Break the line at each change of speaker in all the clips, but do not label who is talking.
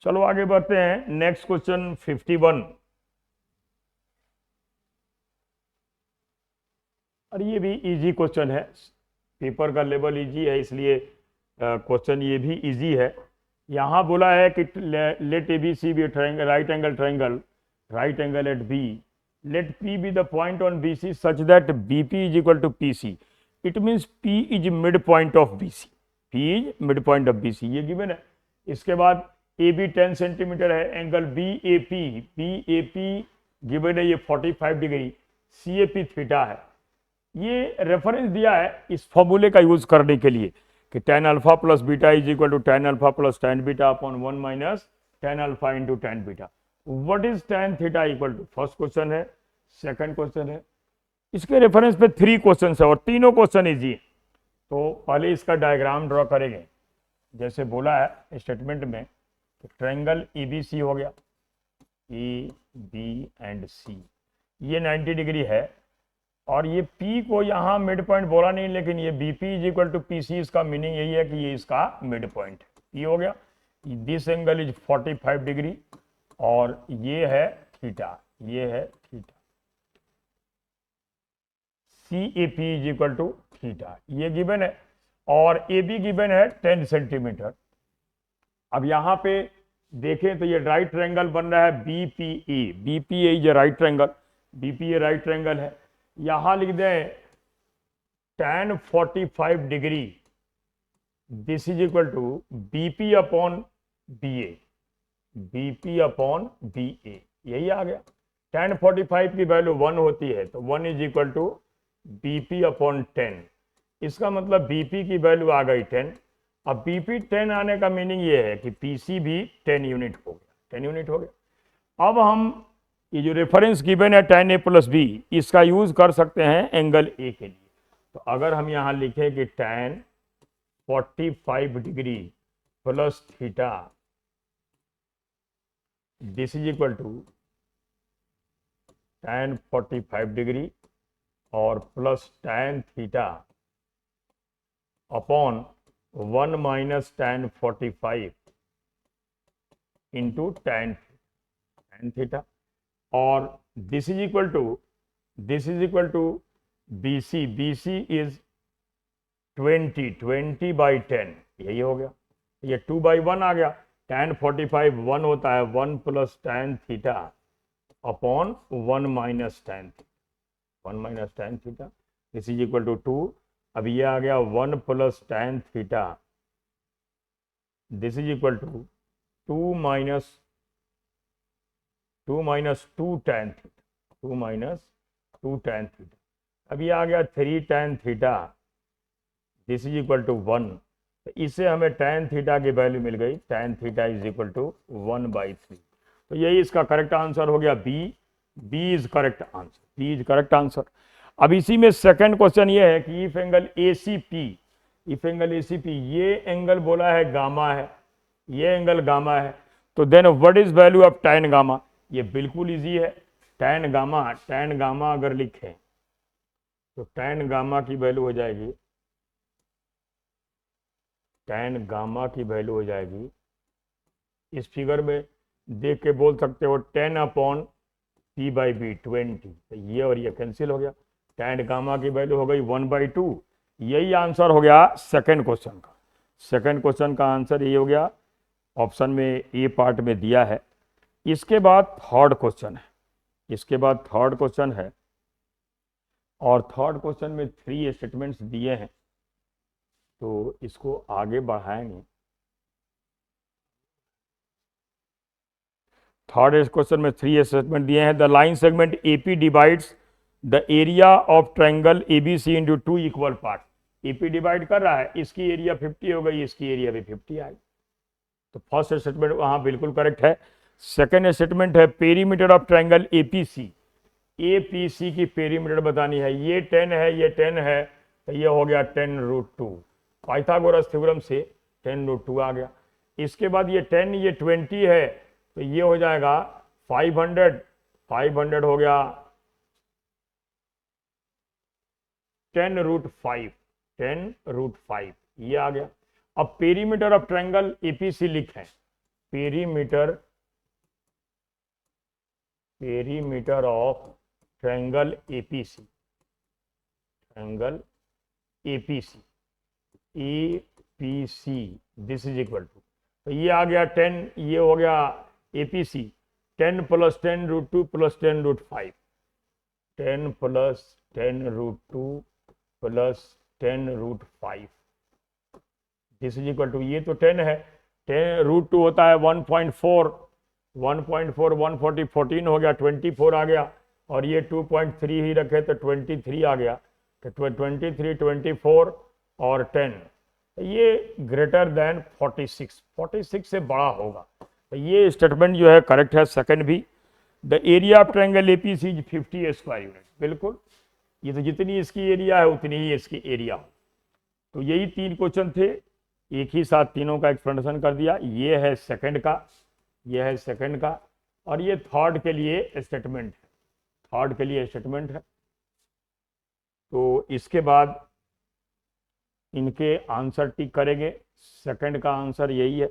चलो आगे बढ़ते हैं। Next question 51। और ये भी इजी क्वेश्चन है, पेपर का लेवल इजी है, इसलिए क्वेश्चन ये भी इजी है। यहाँ बोला है कि let A B C B triangle, right angle at B, let P B the point on B C such that B P is equal to P C. It means P is mid point of B C, P is mid point of B C, ये given है। इसके बाद A B 10 centimetre है, angle B A P given है, ये 45 degree, C A P theta है। ये reference दिया है इस फॉर्मूले का यूज करने के लिए कि tan alpha plus beta is equal to tan alpha plus tan beta upon 1 minus tan alpha into tan beta. What is tan theta equal to, first question है, सेकंड क्वेश्चन है। इसके रेफरेंस पे 3 question है और तीनों question easy है। तो पहले इसका डायग्राम ड्रॉ करेंगे। जैसे बोला है स्टेटमेंट में, ट्रायंगल EBC हो गया, ए बी एंड सी, ये 90 डिग्री है, और ये P को यहाँ मिड पॉइंट बोला नहीं, लेकिन ये BP is equal to PC, इसका मीनिंग यही है कि ये इसका मिड पॉइंट है। P हो गया, दिस एंगल इज 45 डिग्री, और ये है थीटा, ये है theta. CAP is equal to theta, ये गिवन है, और AB गिवन है 10 सेंटीमीटर। अब यहाँ पे देखें तो ये राइट ट्रायंगल बन रहा है BPA ये right triangle, BPA right triangle है। यहां लिख दें tan 45 degree, this is equal to BP upon BA, BP upon BA, यही आ गया। tan 45 की वैल्यू 1 होती है, तो 1 is equal to BP upon 10। इसका मतलब BP की वैल्यू आ गई 10। अब BP 10 आने का मीनिंग ये है कि PC भी 10 यूनिट हो गया, 10 यूनिट हो गया। अब हम ये जो रेफरेंस गिवन है tan A प्लस बी, इसका यूज कर सकते हैं एंगल A के लिए। तो अगर हम यहाँ लिखें कि tan 45 degree plus theta, this is equal to tan 45 degree और plus tan theta upon 1 minus tan 45 into tan theta, और this is equal to BC, BC is 20 by 10, यही हो गया। ये 2 बाई 1 आ गया, tan 45 1 होता है, 1 plus tan theta upon 1 minus tan theta, this is equal to 2। अब ये आ गया 1 plus tan theta, this is equal to 2 minus 2 tan theta, 2 minus 2 tan theta. अब ये आ गया 3 tan theta, this is equal to 1। तो इससे हमें tan थीटा की वैल्यू मिल गई, tan theta is equal to 1/3। तो यही इसका करेक्ट आंसर हो गया, B is correct answer, B is correct answer. अब इसी में सेकंड क्वेश्चन ये है कि इफ एंगल ACP, ये एंगल बोला है गामा है, ये एंगल गामा है, तो then what is value of tan gamma. ये बिल्कुल इजी है। tan गामा अगर लिखें तो tan गामा की वैल्यू हो जाएगी, tan गामा की वैल्यू हो जाएगी, इस फिगर में देख के बोल सकते हो 10 अपॉन P/B 20, तो ये और ये कैंसिल हो गया, tan गामा की वैल्यू हो गई 1/2। यही आंसर हो गया सेकंड क्वेश्चन का। सेकंड क्वेश्चन का आंसर ये हो गया, ऑप्शन में ए पार्ट में दिया है। इसके बाद थर्ड क्वेश्चन है, और थर्ड क्वेश्चन में 3 स्टेटमेंट्स दिए हैं, तो इसको आगे बढ़ाएंगे। थर्ड क्वेश्चन में 3 स्टेटमेंट दिए हैं। The line segment AP divides the area of triangle ABC into 2 equal part. AP divide कर रहा है, इसकी एरिया 50 हो गई, इसकी एरिया भी 50 आई। तो फर्स्ट स्टेटमेंट वहां बिल्कुल करेक्ट है। सेकेंड स्टेटमेंट है पेरीमीटर ऑफ ट्रायंगल APC की पेरीमीटर बतानी है। ये 10 है, ये 10 है, तो ये हो गया 10√2। पाइथागोरस थ्योरम से 10√2 आ गया। इसके बाद ये 10, ये 20 है, तो ये हो जाएगा 500 हो गया 10√5, ये आ गया। अब पेरीमीटर ऑफ ट्रायंगल APC लिखें, perimeter of triangle APC, this is equal to, तो ये आ गया 10, ये हो गया APC 10 + 10√2 + 10√5, 10 + 10√2 + 10√5, this is equal to, ये तो 10 है, 10√2 होता है 1.4, 140 14 हो गया, 24 आ गया, और ये 2.3 ही रखे तो 23 आ गया, तो 23, 24 और 10, ये ग्रेटर देन 46 से बड़ा होगा, तो ये स्टेटमेंट जो है करेक्ट है। सेकंड भी, the area of triangle APC is 50 square unit, बिल्कुल, ये तो जितनी इसकी एरिया है उतनी ही इसकी एरिया। तो यही 3 क्वेश्चन थे, एक ही साथ तीनों का एक्सप्लेनेशन कर दिया। ये है सेकंड का, ये है सेकंड का, और ये थर्ड के लिए स्टेटमेंट है, तो इसके बाद इनके आंसर टिक करेंगे। सेकंड का आंसर यही है,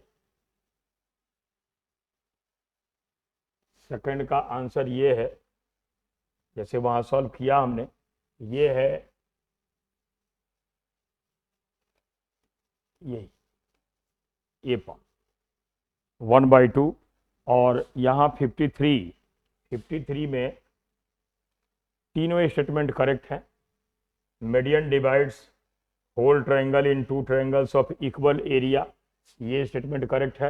सेकंड का आंसर ये है, जैसे वहां सॉल्व किया हमने, ये है यही ए पॉइंट 1/2, और यहाँ 53 में तीनों स्टेटमेंट करेक्ट है। Median divides whole triangle in 2 triangles of equal area, ये स्टेटमेंट करेक्ट है।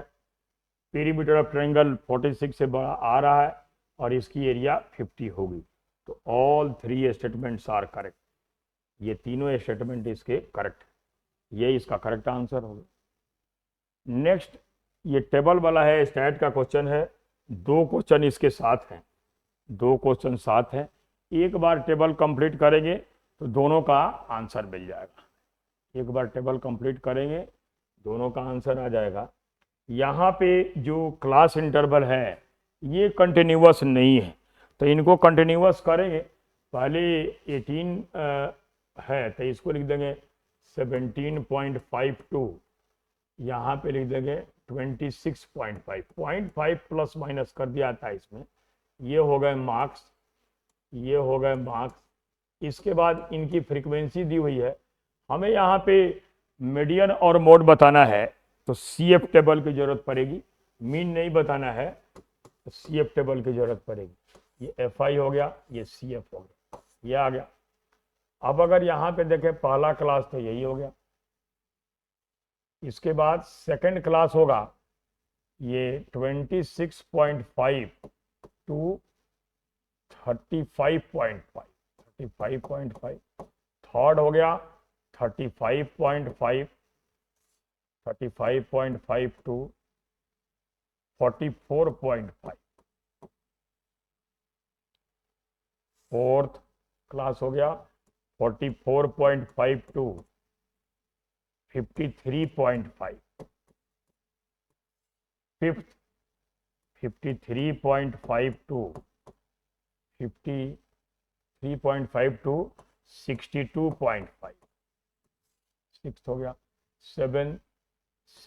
पेरीमीटर ऑफ ट्रायंगल 46 से बड़ा आ रहा है और इसकी एरिया 50 होगी, तो ऑल 3 स्टेटमेंट्स आर करेक्ट, ये तीनों स्टेटमेंट इसके करेक्ट, ये इसका करेक्ट आंसर होगा। नेक्स्ट, ये टेबल वाला है, स्टैट का क्वेश्चन है, 2 क्वेश्चन इसके साथ हैं, 2 क्वेश्चन साथ हैं, एक बार टेबल कंप्लीट करेंगे तो दोनों का आंसर मिल जाएगा, एक बार टेबल कंप्लीट करेंगे दोनों का आंसर आ जाएगा। यहाँ पे जो क्लास इंटरवल है ये कंटिन्यूअस नहीं है, तो इनको कंटिन्यूअस करेंगे। पहले 18 है तो इसको लिख देंगे 17.52, यहाँ पे लिख देंगे 26.5, 0.5 प्लस माइनस कर दिया था इसमें, ये हो गए मार्क्स, ये हो गए मार्क्स। इसके बाद इनकी फ्रीक्वेंसी दी हुई है, हमें यहाँ पे मीडियन और मोड बताना है तो CF टेबल की जरूरत पड़ेगी, मीन नहीं बताना है तो CF टेबल की जरूरत पड़ेगी। ये FI हो गया, ये CF हो गया, ये आ गया। अब अगर यहाँ पे देखें पहला क्लास तो यही हो गया, इसके बाद सेकंड क्लास होगा ये 26.5 टू 35.5, 35.5, थर्ड हो गया 35.5 टू 44.5, फोर्थ क्लास हो गया 44.5 to 53.5, fifth 53.5 to 53.5 to 62.5, sixth हो गया 7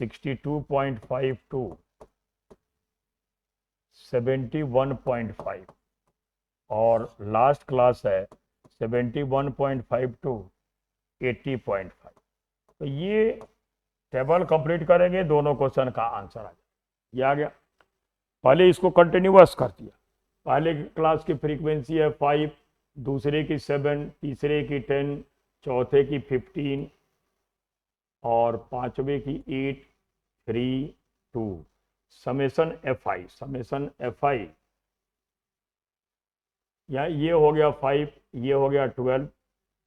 62.5 टू 71.5, और लास्ट क्लास है 71.5 टू 80.5। तो ये टेबल कंप्लीट करेंगे दोनों क्वेश्चन का आंसर आ जाएगा, ये आ गया। पहले इसको कंटिन्यूअस कर दिया, पहले क्लास की फ्रीक्वेंसी है 5, दूसरे की 7, तीसरे की 10, चौथे की 15 और पांचवे की 8, 3, 2, समेसन FI, या ये हो गया 5, ये हो गया 12,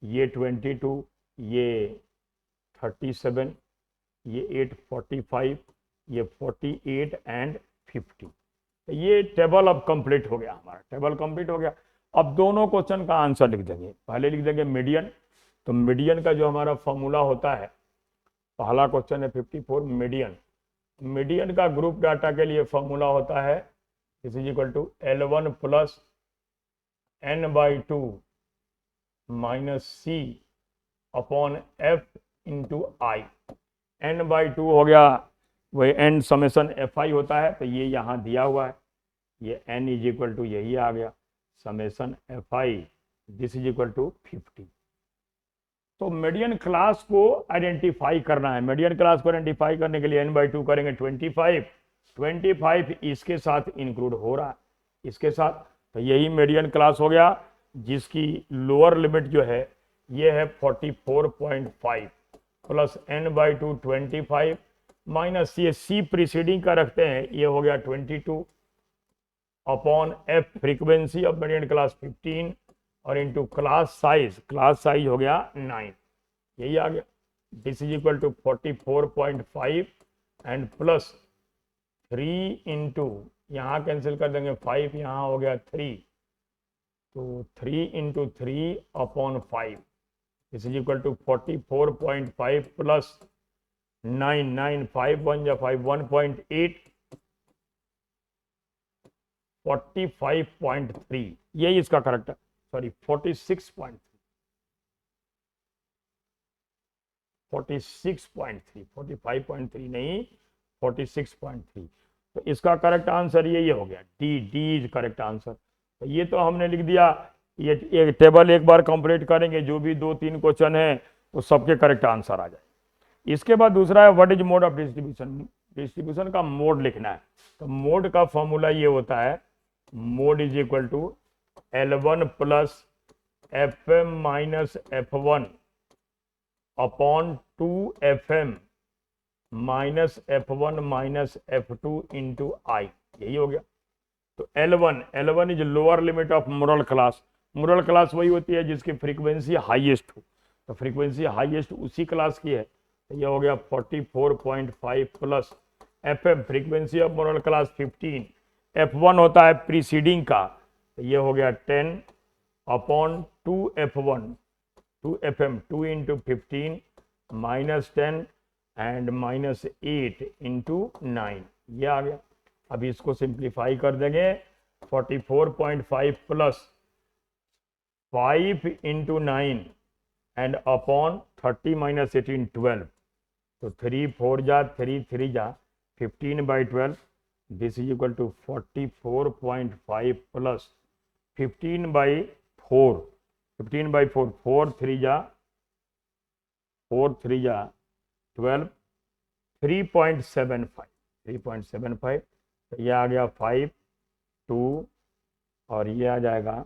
ये 22, ये 37, ये 8 45, ये 48 एंड 50। ये टेबल अब कंप्लीट हो गया, हमारा टेबल कंप्लीट हो गया। अब दोनों क्वेश्चन का आंसर लिख देंगे, पहले लिख देंगे मीडियन, तो मीडियन का जो हमारा फॉर्मूला होता है, पहला क्वेश्चन है 54, मीडियन का ग्रुप डाटा के लिए फॉर्मूला होता है this is equal to L1 plus n/2 minus C upon F into I। n/2 हो गया वही एन समेशन एफ आई होता है, तो ये यहाँ दिया हुआ है, ये n इज इक्वल टू यही आ गया summation F I, this is equal to 50। तो मीडियन क्लास को आइडेंटिफाई करना है। मीडियन क्लास को आइडेंटिफाई करने के लिए n/2 करेंगे 25, 25 इसके साथ इंक्लूड हो रहा है, इसके साथ, तो यही मीडियन क्लास हो गया, जिसकी लोअर लिमिट जो है ये है 44.5 प्लस n/2 25 माइनस ये c प्रीसीडिंग का रखते हैं, ये हो गया 22 upon f frequency of median class 15 और इंटू क्लास साइज हो गया 9, यही आ गया। This is equal to 44.5 and plus 3 into, यहाँ कैंसिल कर देंगे 5, यहाँ हो गया 3, तो 3 into 3 upon 5, this is equal to 44.5 plus 9, 5 1 या 5, 1.8, 45.3, यही इसका करेक्ट है, सॉरी 46.3, 45.3 नहीं 46.3, तो इसका करेक्ट आंसर ये हो गया, डी इज करेक्ट आंसर। तो ये तो हमने लिख दिया, ये टेबल एक बार कंप्लीट करेंगे, जो भी 2-3 क्वेश्चन है तो सबके करेक्ट आंसर आ जाए। इसके बाद दूसरा है what is mode of distribution, distribution का मोड लिखना है। तो मोड का फॉर्मूला ये होता है, mode is equal to L1 plus FM minus F1 upon 2FM minus F1 minus F2 into I, यही हो गया। तो L1 is lower limit of modal class, modal class वही होती है जिसकी फ्रीक्वेंसी हाईएस्ट हो, तो फ्रीक्वेंसी हाईएस्ट उसी क्लास की है, तो ये हो गया 44.5 plus FM frequency of modal class 15, F1 होता है प्रीसीडिंग का, तो ये हो गया 10 upon 2F1 2FM 2 into 15 minus 10 and minus 8 into 9, ये आ गया। अभी इसको सिंप्लीफाई कर देंगे, 44.5 plus 5 into 9 and upon 30 minus 18 12, तो 3 4 जा 3 3 जा 15/12, this is equal to 44.5 plus 15/4, 15/4, 4 3 जा 12, 3.75, तो ये आ गया 5 2 और ये आ जाएगा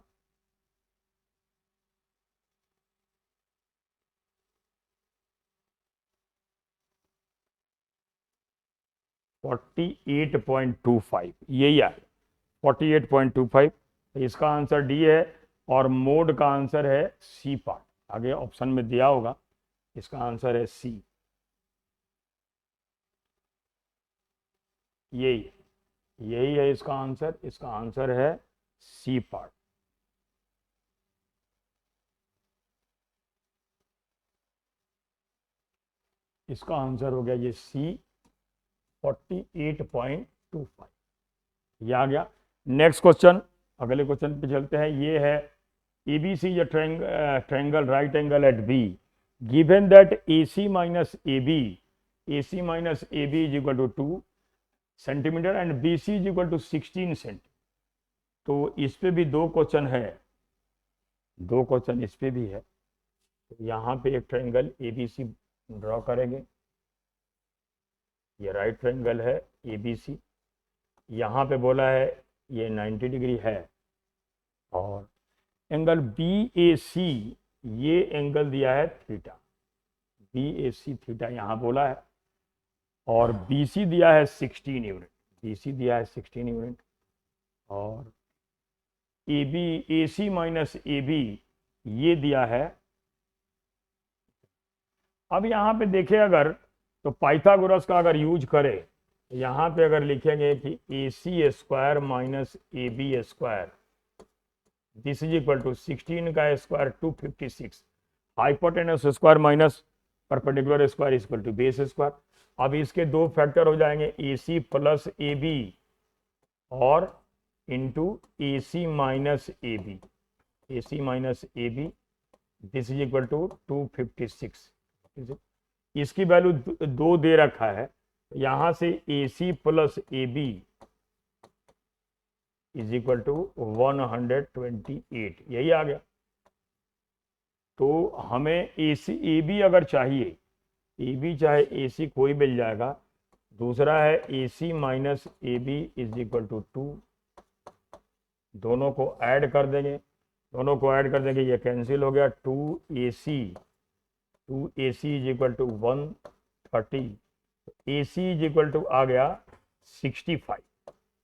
48.25, यही है 48.25, इसका आंसर डी है और मोड का आंसर है सी पार्ट, आगे ऑप्शन में दिया होगा, इसका आंसर है सी, यही है इसका आंसर है सी पार्ट। इसका आंसर हो गया ये सी 48.25, ये आ गया। नेक्स्ट क्वेश्चन, अगले क्वेश्चन पे चलते हैं। ये है ABC या triangle right angle at B, given that AC minus AB is equal to 2 centimetre and BC is equal to 16 centimetre. तो इस पे भी दो क्वेश्चन इस पे भी है। तो यहाँ पे एक ट्रायंगल ABC ड्रॉ करेंगे, ये राइट ट्रायंगल है ABC, यहाँ पे बोला है ये 90 डिग्री है, और एंगल BAC ये एंगल दिया है थीटा, BAC थीटा यहाँ बोला है, और BC दिया है 16 यूनिट, और AC माइनस AB ये दिया है। अब यहाँ पे देखें अगर, तो पाइथागोरस का अगर यूज करें, यहाँ पे अगर लिखेंगे कि AC square minus AB square, this is equal to 16 का square 256, hypotenuse square minus perpendicular square equal to base square. अब इसके दो फैक्टर हो जाएंगे, AC प्लस AB और into AC minus AB, this is equal to 256। इसकी value 2 दे रखा है, यहां से AC plus AB is equal to 128, यही आ गया। तो हमें AB अगर चाहिए, AB चाहे AC कोई मिल जाएगा। दूसरा है AC minus AB is equal to 2, दोनों को ऐड कर देंगे, ये कैंसिल हो गया। 2AC is equal to 130, AC is equal to आ गया 65,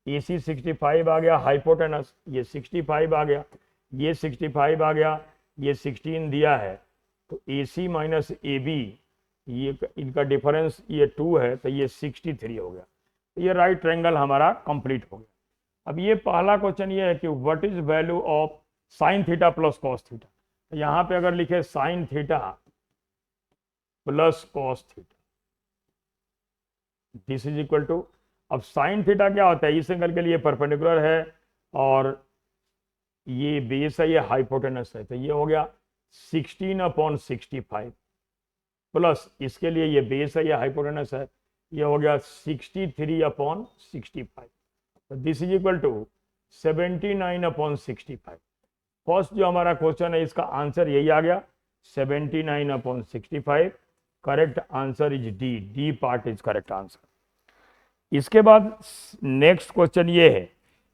AC 65 आ गया। हाइपोटेनस ये 65 आ गया, ये 65 आ गया, ये 16 दिया है। तो AC माइनस AB ये इनका डिफरेंस ये 2 है, तो ये 63 हो गया। तो ये राइट ट्रायंगल हमारा कंप्लीट हो गया। अब ये पहला क्वेश्चन ये है कि what is value of sine theta plus cos theta. तो यहाँ पे अगर लिखे sine theta plus cos theta, this is equal to, अब साइन थीटा क्या होता है, इस एंगल के लिए परपेंडिकुलर है और ये बेस है, ये हाइपोटेनस है। तो ये हो गया 16/65 प्लस इसके लिए ये बेस है, ये हाइपोटेनस है, ये हो गया 63/65। तो this is equal to 79/65। First जो हमारा क्वेश्चन है इसका आंसर यही आ गया 79/65। Correct answer is D part is correct answer. इसके बाद नेक्स्ट क्वेश्चन ये है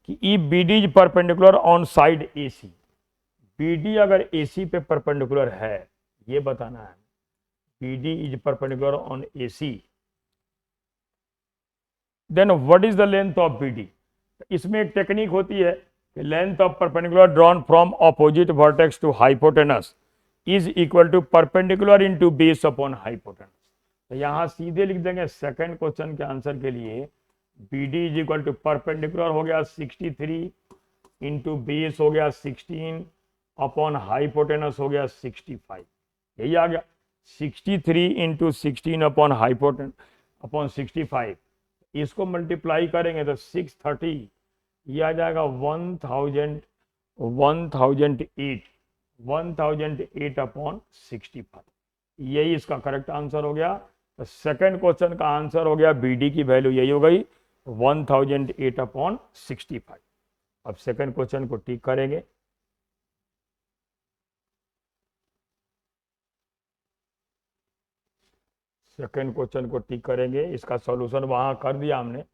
कि ई BD is perpendicular on side AC। BD अगर AC पे परपेंडिकुलर है, ये बताना है। BD is perpendicular on AC, then what is the length of BD। इसमें एक टेक्निक होती है कि length of perpendicular drawn from opposite vertex to hypotenuse is equal to perpendicular into base upon hypotenuse. तो यहाँ सीधे लिख देंगे सेकंड क्वेश्चन के आंसर के लिए BD is equal to perpendicular हो गया 63 इंटू बेस हो गया 16 अपॉन हाइपोटेनस हो गया 65, यही आ गया। 63 इंटू 16 अपॉन हाइपोटेनस अपॉन 65, इसको मल्टीप्लाई करेंगे तो 630, ये आ जाएगा 1008 अपॉन 65, यही इसका करेक्ट आंसर हो गया। तो सेकंड क्वेश्चन का आंसर हो गया BD की वैल्यू यही हो गई 1008 अपॉन 65। अब सेकंड क्वेश्चन को टिक करेंगे। सेकंड क्वेश्चन को टिक करेंगे, इसका सॉल्यूशन वहां कर दिया हमने,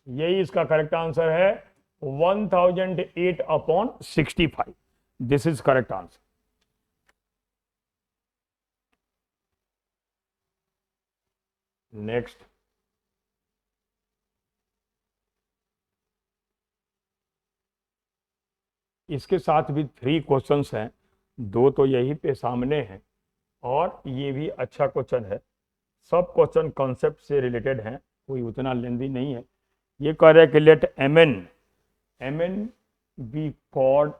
यही इसका करेक्ट आंसर है 1008 upon 65। This is correct answer. Next, इसके साथ भी 3 क्वेश्चंस हैं, 2 तो यही पे सामने हैं और ये भी अच्छा क्वेश्चन है। सब क्वेश्चन कॉन्सेप्ट से रिलेटेड हैं, कोई उतना लेंदी नहीं है। ये कह रहे हैं कि लेट MN बी कॉर्ड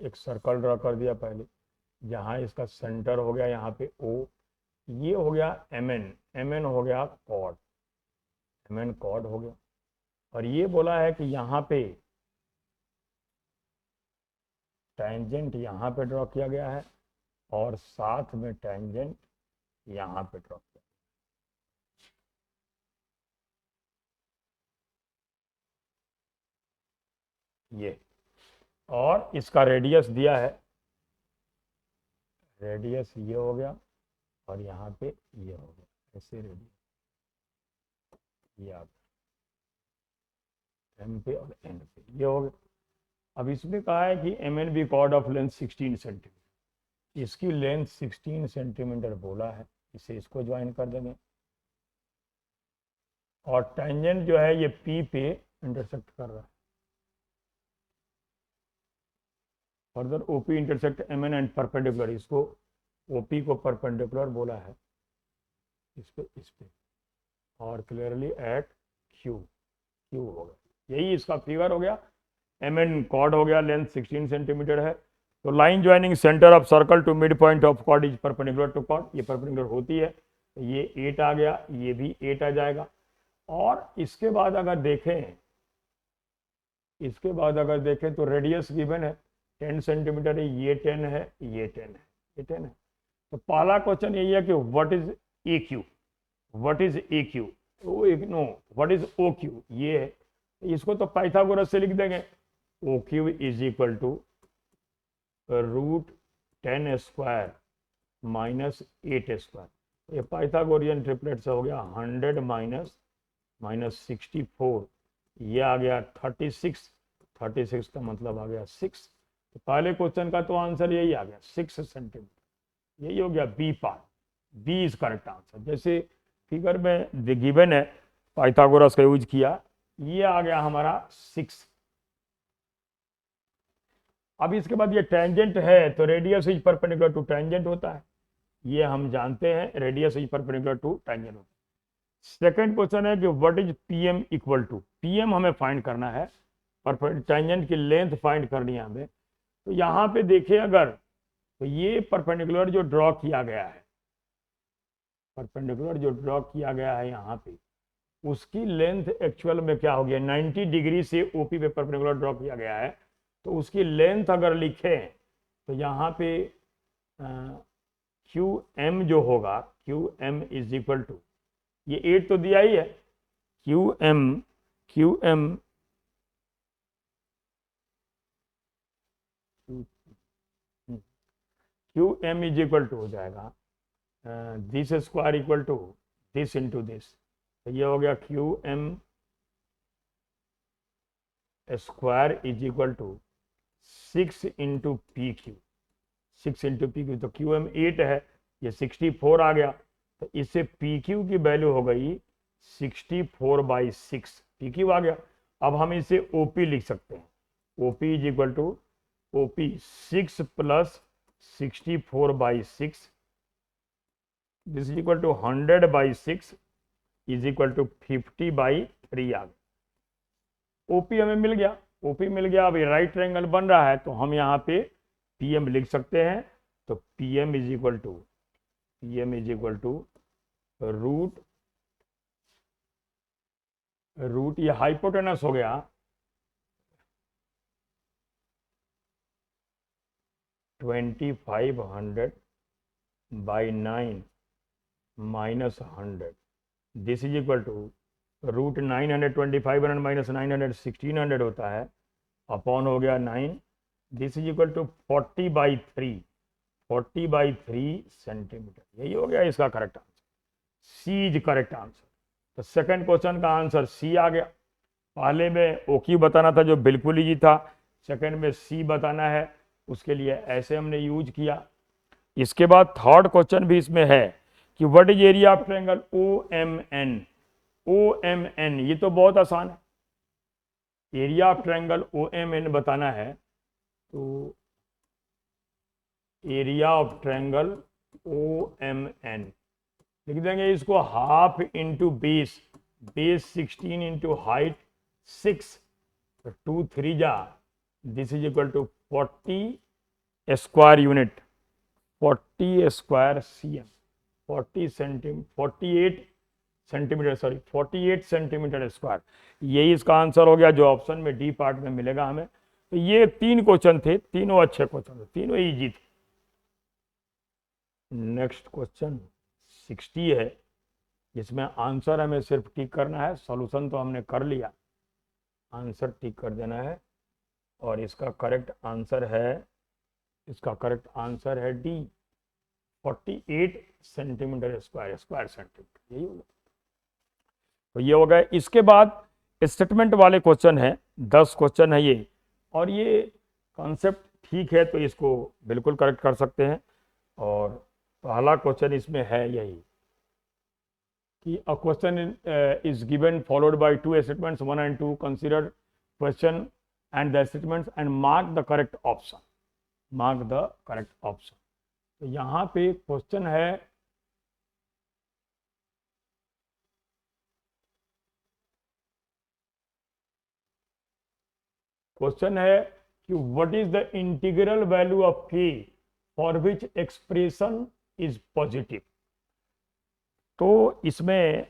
एक सर्कल ड्रा कर दिया पहले, जहां इसका सेंटर हो गया यहाँ पे O, ये हो गया MN हो गया कॉर्ड, MN कॉर्ड हो गया। और ये बोला है कि यहाँ पे टेंजेंट यहाँ पे ड्रॉ किया गया है और साथ में टेंजेंट यहाँ पे ड्रॉ किया, ये, और इसका रेडियस दिया है, रेडियस ये हो गया और यहाँ पे ये हो गया, ऐसे रेडियस ये आ गया M पे और N पे, ये हो गया। अब इसमें कहा है कि MN be chord of length 16 centimetre, इसकी लेंथ 16 सेंटीमीटर बोला है, इसे इसको ज्वाइन कर देंगे। और टेंजेंट जो है ये P पे इंटरसेक्ट कर रहा है। Further OP intersect MN and perpendicular, इसको OP को परपेंडिकुलर बोला है इस पे और क्लियरली एट Q हो गया, यही इसका फिगर हो गया। MN कॉर्ड हो गया, लेंथ 16 सेंटीमीटर है। तो line joining centre of circle to mid point of chord is perpendicular to chord, ये परपेंडिकुलर होती है, तो ये 8 आ गया, ये भी 8 आ जाएगा। और इसके बाद अगर देखें तो रेडियस गिवन है 10 सेंटीमीटर है, ये 10 है, ये 10 है, ये 10 है। तो पहला क्वेश्चन यही है कि what is A Q, what is A Q, तो एक no what is O Q, ये है। इसको तो पाइथागोरस से लिख देंगे, O Q is equal to √10² minus 8²। ये पाइथागोरियन ट्रिपलेट से हो गया 100 माइनस 64, ये आ गया 36, 36 का मतलब आ गया 6। तो पहले क्वेश्चन का तो आंसर यही आ गया 6 सेंटीमीटर, यही हो गया B part, B is correct answer. जैसे फिगर में गिवन है, पाइथागोरस का यूज किया, ये आ गया हमारा 6। अब इसके बाद ये टेंजेंट है तो radius is perpendicular to tangent होता है, ये हम जानते हैं, radius is perpendicular to tangent होता है। सेकंड क्वेश्चन है कि what is PM equal to, PM हमें फाइंड करना है और टेंजेंट की लेंथ फाइंड करनी है हमें। तो यहाँ पे देखिए अगर, तो ये परपेंडिकुलर जो ड्रॉ किया गया है, परपेंडिकुलर जो ड्रॉ किया गया है यहाँ पे, उसकी लेंथ एक्चुअल में क्या हो गया, 90 डिग्री से ओपी पे परपेंडिकुलर ड्रॉ किया गया है। तो उसकी लेंथ अगर लिखें तो यहाँ पे क्यू एम जो होगा, Q M is equal to, ये 8 तो दिया ही है, Q M is equal to हो जाएगा this square equal to this into this. तो ये हो गया Q M square is equal to 6 into P Q, 6 into P Q, तो क्यू एम 8 है, ये 64 आ गया। तो इससे पी क्यू की वैल्यू हो गई 64/6, पी क्यू आ गया। अब हम इसे ओपी लिख सकते हैं, OP is equal to OP 6 + 64/6, this is equal to 100/6 is equal to 50/3 आ गया। ओपी हमें मिल गया, ओपी मिल गया। अब ये राइट ट्रायंगल बन रहा है तो हम यहाँ पे पीएम लिख सकते हैं। तो PM is equal to root ये हाइपोटेनस हो गया 2500/9 minus 100, this is equal to √900, 2500 minus 900 1600 होता है, अपॉन हो गया 9, this is equal to 40/3 centimetre. यही हो गया इसका correct answer, C is correct answer. तो सेकंड क्वेश्चन का आंसर सी आ गया। पहले में ओ क्यू बताना था जो बिल्कुल ही था, सेकंड में सी बताना है, उसके लिए ऐसे हमने यूज किया। इसके बाद थर्ड क्वेश्चन भी इसमें है कि what is area of triangle O M N, ये तो बहुत आसान है, area of triangle O M N बताना है। तो area of triangle O M N लिख देंगे, इसको half into base 16 into height 6, तो 2 3 जा, this is equal to 40 square unit, 40 square cm, 48 centimetre square. यही इसका आंसर हो गया जो ऑप्शन में डी पार्ट में मिलेगा हमें। तो ये 3 क्वेश्चन थे, तीनों अच्छे क्वेश्चन थे, तीनों इजी थे। नेक्स्ट क्वेश्चन 60 है, जिसमें आंसर हमें सिर्फ टिक करना है, सॉल्यूशन तो हमने कर लिया, आंसर टिक कर देना है। और इसका करेक्ट आंसर है डी, 48 सेंटीमीटर स्क्वायर सेंटीमीटर, यही होगा। तो ये हो गया। इसके बाद स्टेटमेंट वाले क्वेश्चन है, 10 क्वेश्चन है ये, और ये कॉन्सेप्ट ठीक है तो इसको बिल्कुल करेक्ट कर सकते हैं। और पहला क्वेश्चन इसमें है यही कि a question is given followed by 2 statements 1 and 2, consider question and the statements and mark the correct option, तो यहाँ पे क्वेश्चन है कि what is the integral value of k for which expression is positive. तो इसमें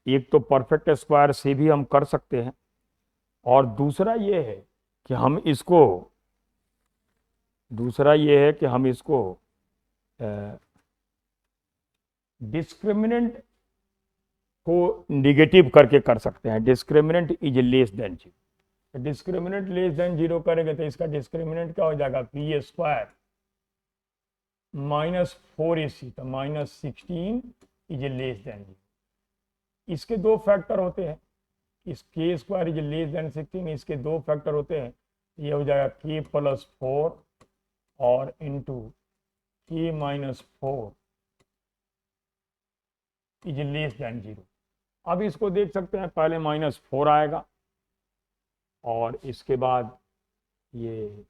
एक तो perfect square से भी हम कर सकते हैं, और दूसरा ये है कि हम इसको डिस्क्रिमिनेंट को निगेटिव करके कर सकते हैं। Discriminant is less than 0, discriminant less than 0 करेंगे तो इसका डिस्क्रिमिनेंट क्या हो जाएगा, पी स्क्वायर माइनस 4ac, तो माइनस 16 इज लेस देन 0। इसके दो फैक्टर होते हैं, इस के स्क्वायर इज लेस देन 16, इसके दो फैक्टर होते हैं, ये हो जाएगा के प्लस 4 और इंटू के माइनस 4 इज लेस देन 0। अब इसको देख सकते हैं, पहले माइनस 4 आएगा और इसके बाद ये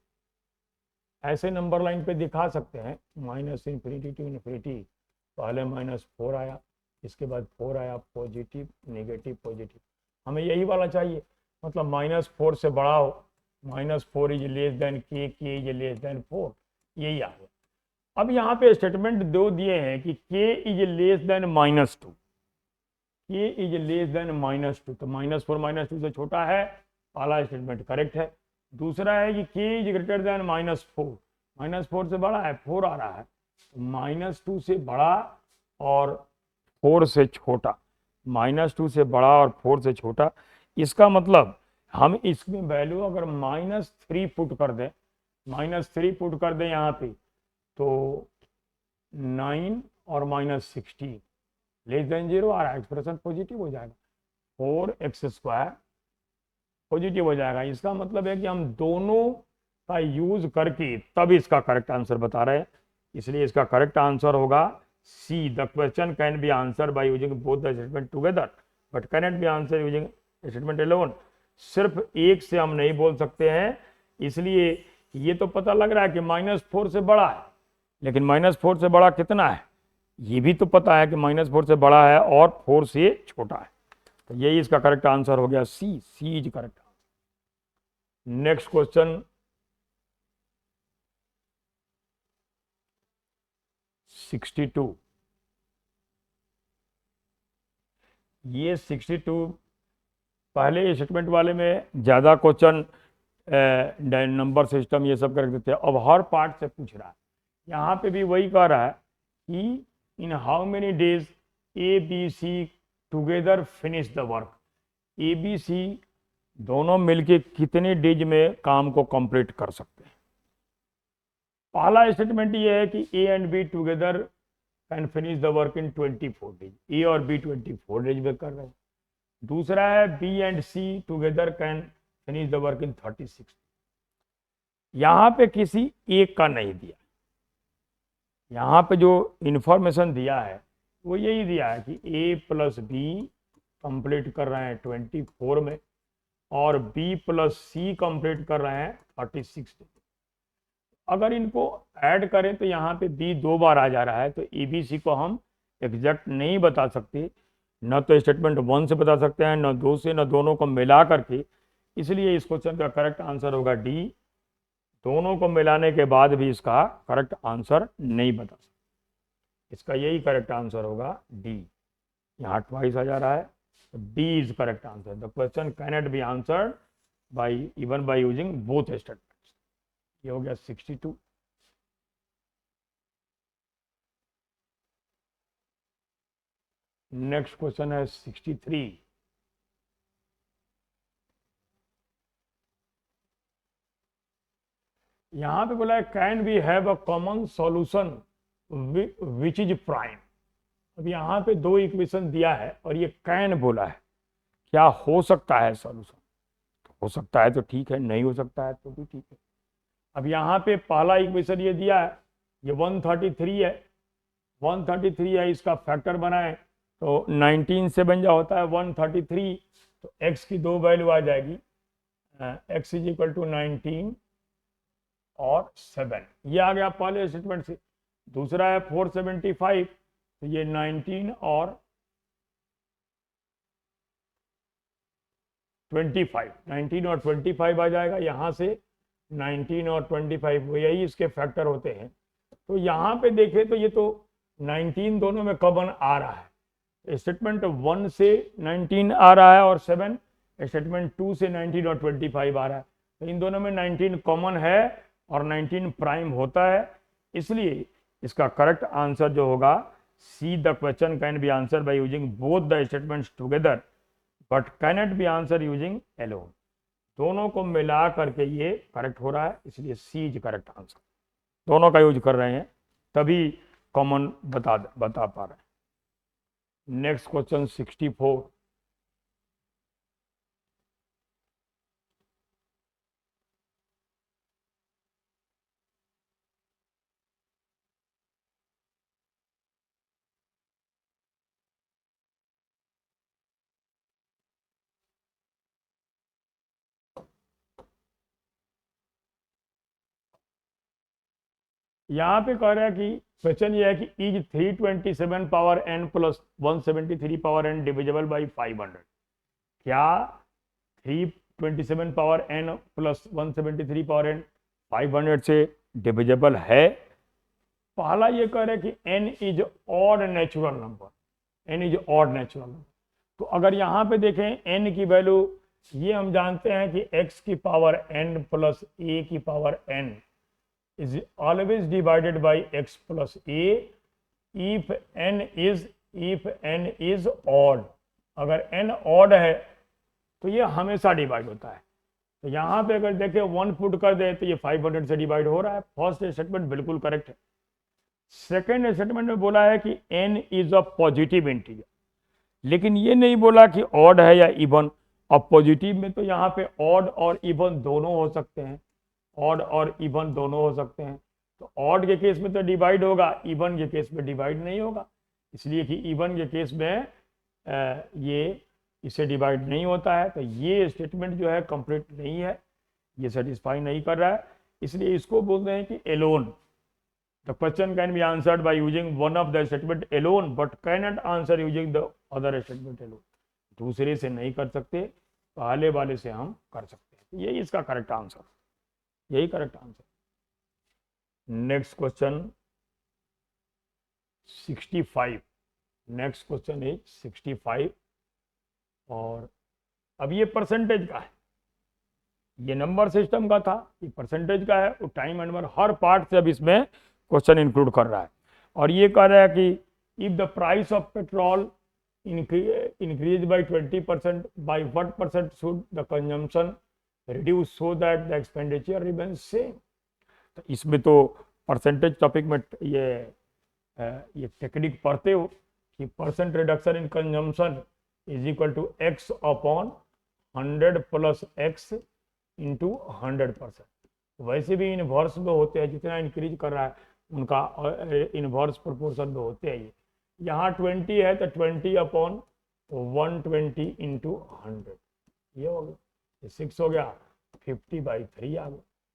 ऐसे नंबर लाइन पे दिखा सकते हैं, माइनस इन्फिनिटी टू इन्फिनिटी, पहले माइनस 4 आया, इसके बाद 4 आया, पॉजिटिव नेगेटिव पॉजिटिव, हमें यही वाला चाहिए, मतलब माइनस 4 से बड़ा हो, माइनस 4 इज लेस देन के इज लेस देन 4, यही आ गया। अब यहाँ पे स्टेटमेंट दो दिए हैं कि के इज लेस देन माइनस 2, के इज लेस देन माइनस 2, तो माइनस 4 माइनस 2 से छोटा है, पहला स्टेटमेंट करेक्ट है। दूसरा है कि के is greater than minus 4, minus 4 से बड़ा है, 4 आ रहा है, तो माइनस 2 से बड़ा और 4 से छोटा, माइनस 2 से बड़ा और 4 से छोटा, इसका मतलब हम इसमें वैल्यू अगर माइनस 3 पुट कर दें, माइनस 3 पुट कर दें यहाँ पे, तो 9 और माइनस 16 लेस देन 0 आ रहा है, एक्सप्रेशन पॉजिटिव हो जाएगा, 4x² पॉजिटिव हो जाएगा। इसका मतलब है कि हम दोनों का यूज करके तब इसका करेक्ट आंसर बता रहे हैं, इसलिए इसका करेक्ट आंसर होगा C. The question can be answer by using both the statement together but can not be answer using statement alone. सिर्फ एक से हम नहीं बोल सकते हैं, इसलिए ये तो पता लग रहा है कि माइनस 4 से बड़ा है, लेकिन माइनस 4 से बड़ा कितना है ये भी तो पता है कि माइनस 4 से बड़ा है और 4 से छोटा है, तो यही इसका करेक्ट आंसर हो गया C, C is correct answer. Next question 62, ये 62 पहले स्टेटमेंट वाले में ज़्यादा क्वेश्चन नंबर सिस्टम ये सब कर देते हैं, अब हर पार्ट से पूछ रहा है। यहाँ पे भी वही कह रहा है कि in how many days A B C together finish the work, A B C दोनों मिलके कितने डेज में काम को कंप्लीट कर सकते हैं। पहला स्टेटमेंट ये है कि A and B together can finish the work in 24 days, A और बी 24 डेज में कर रहे हैं। दूसरा है B and C together can finish the work in 36। यहाँ पे किसी एक का नहीं दिया, यहाँ पे जो इंफॉर्मेशन दिया है वो यही दिया है कि ए प्लस बी कंप्लीट कर रहे हैं 24 में और बी प्लस सी कंप्लीट कर रहे हैं 36 में। अगर इनको ऐड करें तो यहाँ पे बी 2 बार आ जा रहा है, तो ए बी सी को हम एग्जैक्ट नहीं बता सकते, न तो स्टेटमेंट 1 से बता सकते हैं, न 2 से, न दोनों को मिला करके, इसलिए इस क्वेश्चन का करेक्ट आंसर होगा डी। दोनों को मिलाने के बाद भी इसका करेक्ट आंसर नहीं बता सकते, इसका यही करेक्ट आंसर होगा डी। यहाँ ट्वाइस आ जा रहा है, D is correct answer. The question cannot be answered bye even bye using both statements. ये हो गया 62। नेक्स्ट क्वेश्चन है 63। यहां पे बोला है can we have a common solution which is prime. अब यहाँ पे दो इक्वेशन दिया है और ये कैन बोला है, क्या हो सकता है सॉल्यूशन, हो सकता है तो ठीक है, नहीं हो सकता है तो भी ठीक है। अब यहाँ पे पहला इक्वेशन ये दिया है, ये 133 है, 133 है, इसका फैक्टर बनाए तो 19 से बन जा होता है 133, तो x की दो वैल्यू आ जाएगी, x इज इक्वल टू 19 और 7, ये आ गया पहले स्टेटमेंट से। दूसरा है 475, तो ये 19 और 25, 19 और 25 आ जाएगा, यहाँ से 19 और 25 वो यही इसके फैक्टर होते हैं। तो यहाँ पे देखें तो ये तो 19 दोनों में कॉमन आ रहा है, स्टेटमेंट 1 से 19 आ रहा है और 7 स्टेटमेंट 2 से 19 और 25 आ रहा है, तो इन दोनों में 19 कॉमन है और 19 प्राइम होता है, इसलिए इसका करेक्ट आंसर जो होगा C, the question can be answer by using both the statements together but cannot be answer using alone. दोनों को मिला करके ये करेक्ट हो रहा है, इसलिए सी इज करेक्ट आंसर। दोनों का यूज कर रहे हैं तभी कॉमन बता पा रहे हैं। Next question 64। यहाँ पे कह रहा है कि क्वेश्चन ये है कि is 327 power n plus 173 power n divisible by 500। क्या 327 power n plus 173 power n 500 से डिविजिबल है? पहला ये कह रहा है कि n is odd natural number, n is odd natural number. तो अगर यहाँ पे देखें n की वैल्यू, ये हम जानते हैं कि x की पावर n प्लस a की power n is always divided by x plus a if n is odd। अगर n odd है तो ये हमेशा डिवाइड होता है। तो यहाँ पे अगर देखें 1 पुट कर दे तो ये 500 से डिवाइड हो रहा है। फर्स्ट स्टेटमेंट बिल्कुल करेक्ट है। सेकेंड स्टेटमेंट में बोला है कि n is a positive integer, लेकिन ये नहीं बोला कि ऑड है या इवन। अब पॉजिटिव में तो यहाँ पे ऑड और इवन दोनों हो सकते हैं, ऑड और इवन दोनों हो सकते हैं। तो ऑड के केस में तो डिवाइड होगा, इवन के केस में डिवाइड नहीं होगा, इसलिए कि इवन के केस में ये इससे डिवाइड नहीं होता है। तो ये स्टेटमेंट जो है कंप्लीट नहीं है, ये सेटिस्फाई नहीं कर रहा है, इसलिए इसको बोलते हैं कि alone. The question can be answered by using one of the statement alone but can not answer using the other statement alone. दूसरे से नहीं कर सकते, पहले वाले से हम कर सकते हैं। यही इसका करेक्ट आंसर, यही correct answer. Next question 65। Next question is 65 और अब ये परसेंटेज का है, ये नंबर सिस्टम का था, ये परसेंटेज का है। और time and number her part से अब इसमें क्वेश्चन इंक्लूड कर रहा है। और ये कह रहा है कि if the price of petrol increase by 20% by what percent should the consumption reduce so that the expenditure remains same. तो इसमें तो परसेंटेज टॉपिक में ये टेक्निक पढ़ते हो कि percent reduction in consumption is equal to x upon 100 plus x into 100%। वैसे भी इनवर्स में होते हैं, जितना इंक्रीज कर रहा है उनका इनवर्स प्रोपोर्शन में होते हैं। ये यहाँ 20 है तो 20 अपॉन 120 इंटू 100, ये हो गया, 6 हो गया, 50/3 आ गया,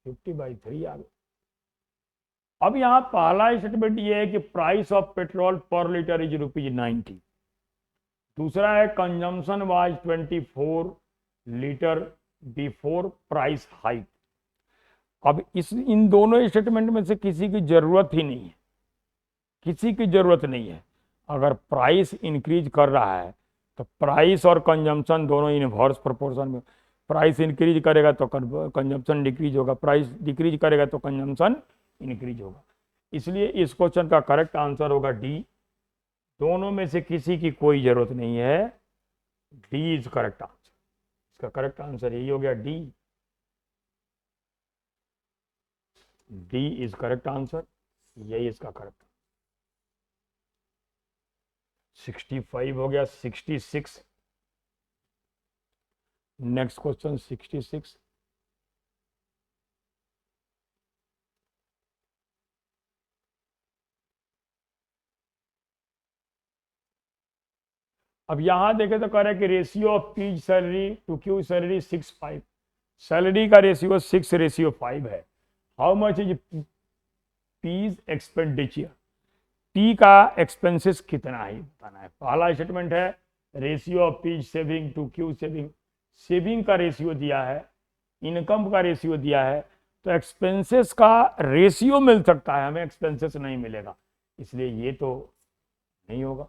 50/3 आ गया। अब यहाँ पहला स्टेटमेंट ये है कि प्राइस ऑफ पेट्रोल पर लीटर इज ₹90। दूसरा है consumption was 24 litre before price hike. अब इन दोनों स्टेटमेंट में से किसी की जरूरत ही नहीं है, किसी की जरूरत नहीं है। अगर प्राइस इंक्रीज कर रहा है तो प्राइस और कंजम्पशन दोनों इनवर्स प्रोपोर्शन में, प्राइस इंक्रीज करेगा तो कंजम्पशन डिक्रीज होगा, प्राइस डिक्रीज करेगा तो कंजम्पशन इंक्रीज होगा। इसलिए इस क्वेश्चन का करेक्ट आंसर होगा डी। दोनों में से किसी की कोई जरूरत नहीं है, डी इज करेक्ट आंसर। इसका करेक्ट आंसर यही हो गया, D. D is correct answer, यही इसका करेक्ट। 65 हो गया। 66, नेक्स्ट क्वेश्चन 66। अब यहां देखें तो कह रहे हैं कि ratio of P's salary to Q salary 6:5। Salary का रेशियो 6:5 है। How much is P's expenditure, P का एक्सपेंसेस कितना है बताना है। पहला स्टेटमेंट है ratio of P's saving to Q saving. Saving का रेशियो दिया है, इनकम का रेशियो दिया है, तो एक्सपेंसेस का रेशियो मिल सकता है, हमें एक्सपेंसेस नहीं मिलेगा, इसलिए ये तो नहीं होगा।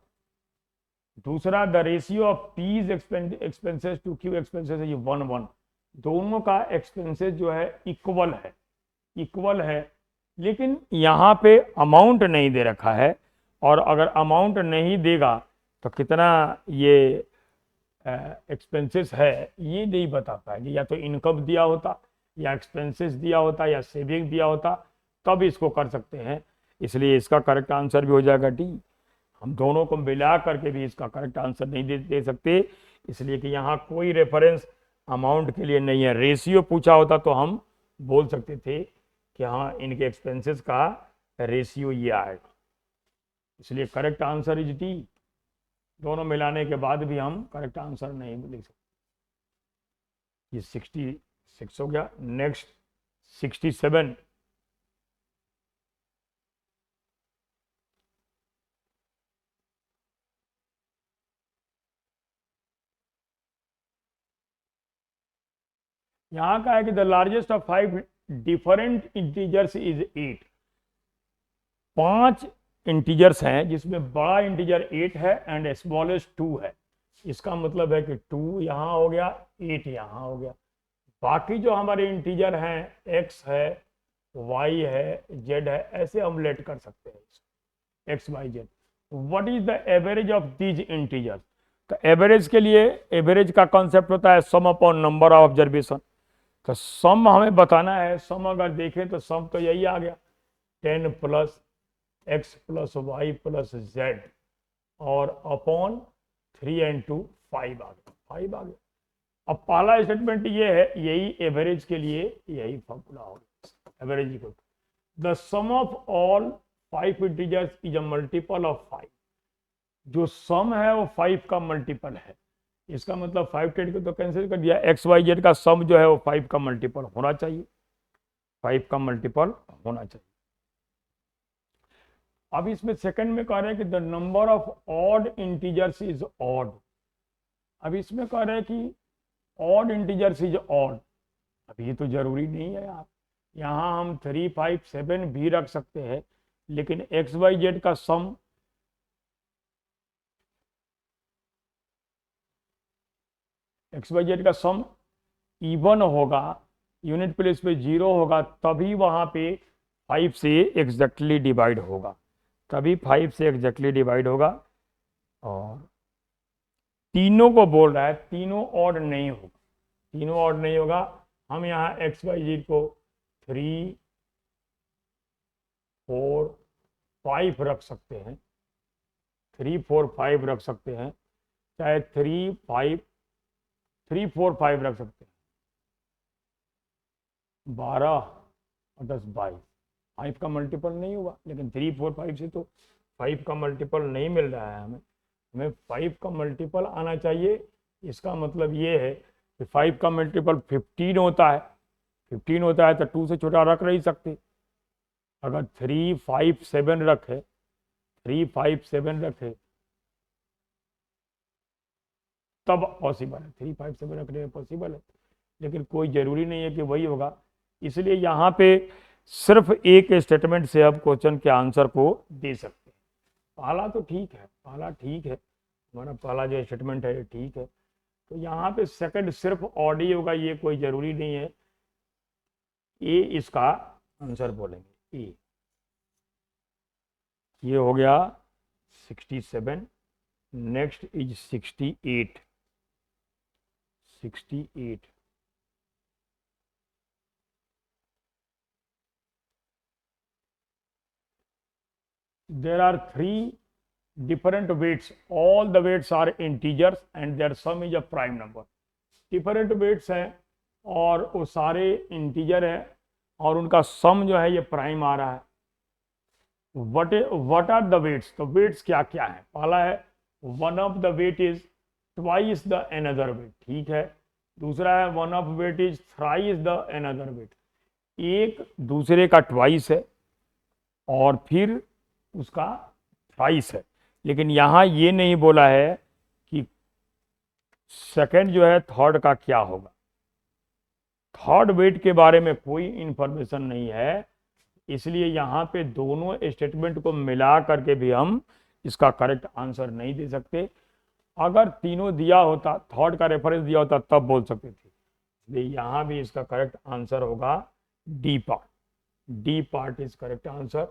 दूसरा the ratio of P's expenses to Q expenses ये 1:1। दोनों का एक्सपेंसेस जो है इक्वल है, इक्वल है, लेकिन यहाँ पे अमाउंट नहीं दे रखा है, और अगर अमाउंट नहीं देगा तो कितना ये एक्सपेंसेस है ये नहीं बता पाएंगे। या तो इनकम दिया होता, या एक्सपेंसेस दिया होता, या सेविंग दिया होता, तब इसको कर सकते हैं। इसलिए इसका करेक्ट आंसर भी हो जाएगा डी। हम दोनों को मिला करके भी इसका करेक्ट आंसर नहीं दे सकते, इसलिए कि यहाँ कोई रेफरेंस अमाउंट के लिए नहीं है। रेशियो पूछा होता तो हम बोल सकते थे कि हाँ इनके एक्सपेंसेस का रेशियो ये आएगा। इसलिए करेक्ट आंसर इज डी। दोनों मिलाने के बाद भी हम करेक्ट आंसर नहीं लिख सकते। ये 66 हो गया। नेक्स्ट 67। यहां का है कि the largest of 5 different integers is 8। 5 integers हैं जिसमें बड़ा इंटीजर 8 है एंड स्मॉलेस्ट 2 है। इसका मतलब है कि 2 यहाँ हो गया, 8 यहाँ हो गया। बाकी जो हमारे इंटीजर हैं x है, y है, z है, ऐसे हम लेट कर सकते हैं x y z। What is the average of these integers? तो एवरेज के लिए एवरेज का कॉन्सेप्ट होता है सम अपॉन नंबर ऑफ ऑब्जर्वेशन। तो सम हमें बताना है। सम अगर देखें तो सम तो यही आ गया 10 plus x plus Y plus Z और अपॉन 3 एंड 2 5 आ गया, 5 आ गया। अब पहला स्टेटमेंट ये है, यही एवरेज के लिए यही फॉर्मूला होगा। Average equal the sum of all 5 integers is a multiple of 5। जो सम है वो 5 का मल्टीपल है। इसका मतलब 5 10 को तो कैंसिल कर दिया। एक्स वाई जेड का सम जो है वो 5 का मल्टीपल होना चाहिए, 5 का मल्टीपल होना चाहिए। अब इसमें सेकंड में कह रहे हैं कि the number of odd integers is odd. अब इसमें कह रहे हैं कि ऑड इंटीजर्स इज ऑड। अब ये तो जरूरी नहीं है यार, यहाँ हम 3 5 7 भी रख सकते हैं, लेकिन एक्स वाई जेड का सम इवन होगा, यूनिट प्लेस पे 0 होगा, तभी वहां पे 5 से एग्जैक्टली डिवाइड होगा, तभी 5 से एग्जैक्टली डिवाइड होगा। और तीनों को बोल रहा है, तीनों ऑड नहीं होगा, तीनों ऑड नहीं होगा। हम यहाँ एक्स वाई जेड को 3 4 5 रख सकते हैं, 3 4 5 रख सकते हैं, चाहे 3 4 5 रख सकते हैं। 12 और 10 22, 5 का मल्टीपल नहीं हुआ, लेकिन 3 4 5 से तो 5 का मल्टीपल नहीं मिल रहा है। हमें 5 का मल्टीपल आना चाहिए। इसका मतलब ये है कि 5 का मल्टीपल 15 होता है, 15 होता है तो 2 से छोटा रख नहीं सकते। अगर 3 5 7 रखे, 3 5 7 रखे तब पॉसिबल है, 3 5 7 रखने में पॉसिबल है, लेकिन कोई ज़रूरी नहीं है कि वही होगा। इसलिए यहाँ पे सिर्फ एक स्टेटमेंट से आप क्वेश्चन के आंसर को दे सकते हैं। पहला तो ठीक है, पहला ठीक है, हमारा पहला जो स्टेटमेंट है ठीक है। तो यहाँ पे सेकंड सिर्फ ऑड ही होगा, ये कोई ज़रूरी नहीं है। ए इसका आंसर बोलेंगे, ए। ये हो गया 67। Next is 68। 68 there are 3 different weights, all the weights are integers and their sum is a prime number। different weights हैं और वो सारे इंटीजर हैं और उनका सम जो है ये प्राइम आ रहा है। what are the weights? तो weights क्या क्या है? पहला है one of the weight is twice the another weight, ठीक है। दूसरा है one of weight is thrice the another weight, एक दूसरे का ट्वाइस है और फिर उसका थ्राइस है। लेकिन यहाँ ये नहीं बोला है कि सेकंड जो है थर्ड का क्या होगा। थर्ड वेट के बारे में कोई इंफॉर्मेशन नहीं है, इसलिए यहाँ पे दोनों स्टेटमेंट को मिला करके भी हम इसका करेक्ट आंसर नहीं दे सकते। अगर तीनों दिया होता, थर्ड का रेफरेंस दिया होता तब बोल सकते थे। इसलिए यहाँ भी इसका करेक्ट आंसर होगा D part. D part is correct answer,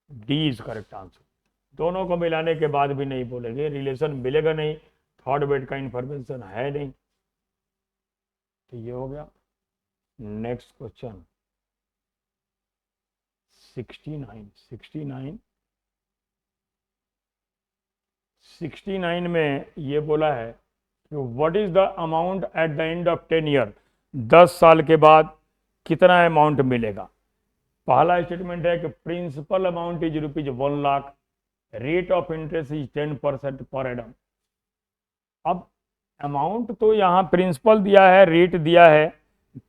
D is correct answer. दोनों को मिलाने के बाद भी नहीं बोलेंगे, रिलेशन मिलेगा नहीं, थर्ड वेट का इंफॉर्मेशन है नहीं। तो ये हो गया। नेक्स्ट क्वेश्चन 69 में ये बोला है कि what is the amount at the end of 10 year, 10 साल के बाद कितना अमाउंट मिलेगा। पहला स्टेटमेंट है कि principal amount is ₹1,00,000, rate of interest is 10% per Adam. अब अमाउंट तो यहाँ प्रिंसिपल दिया है, रेट दिया है,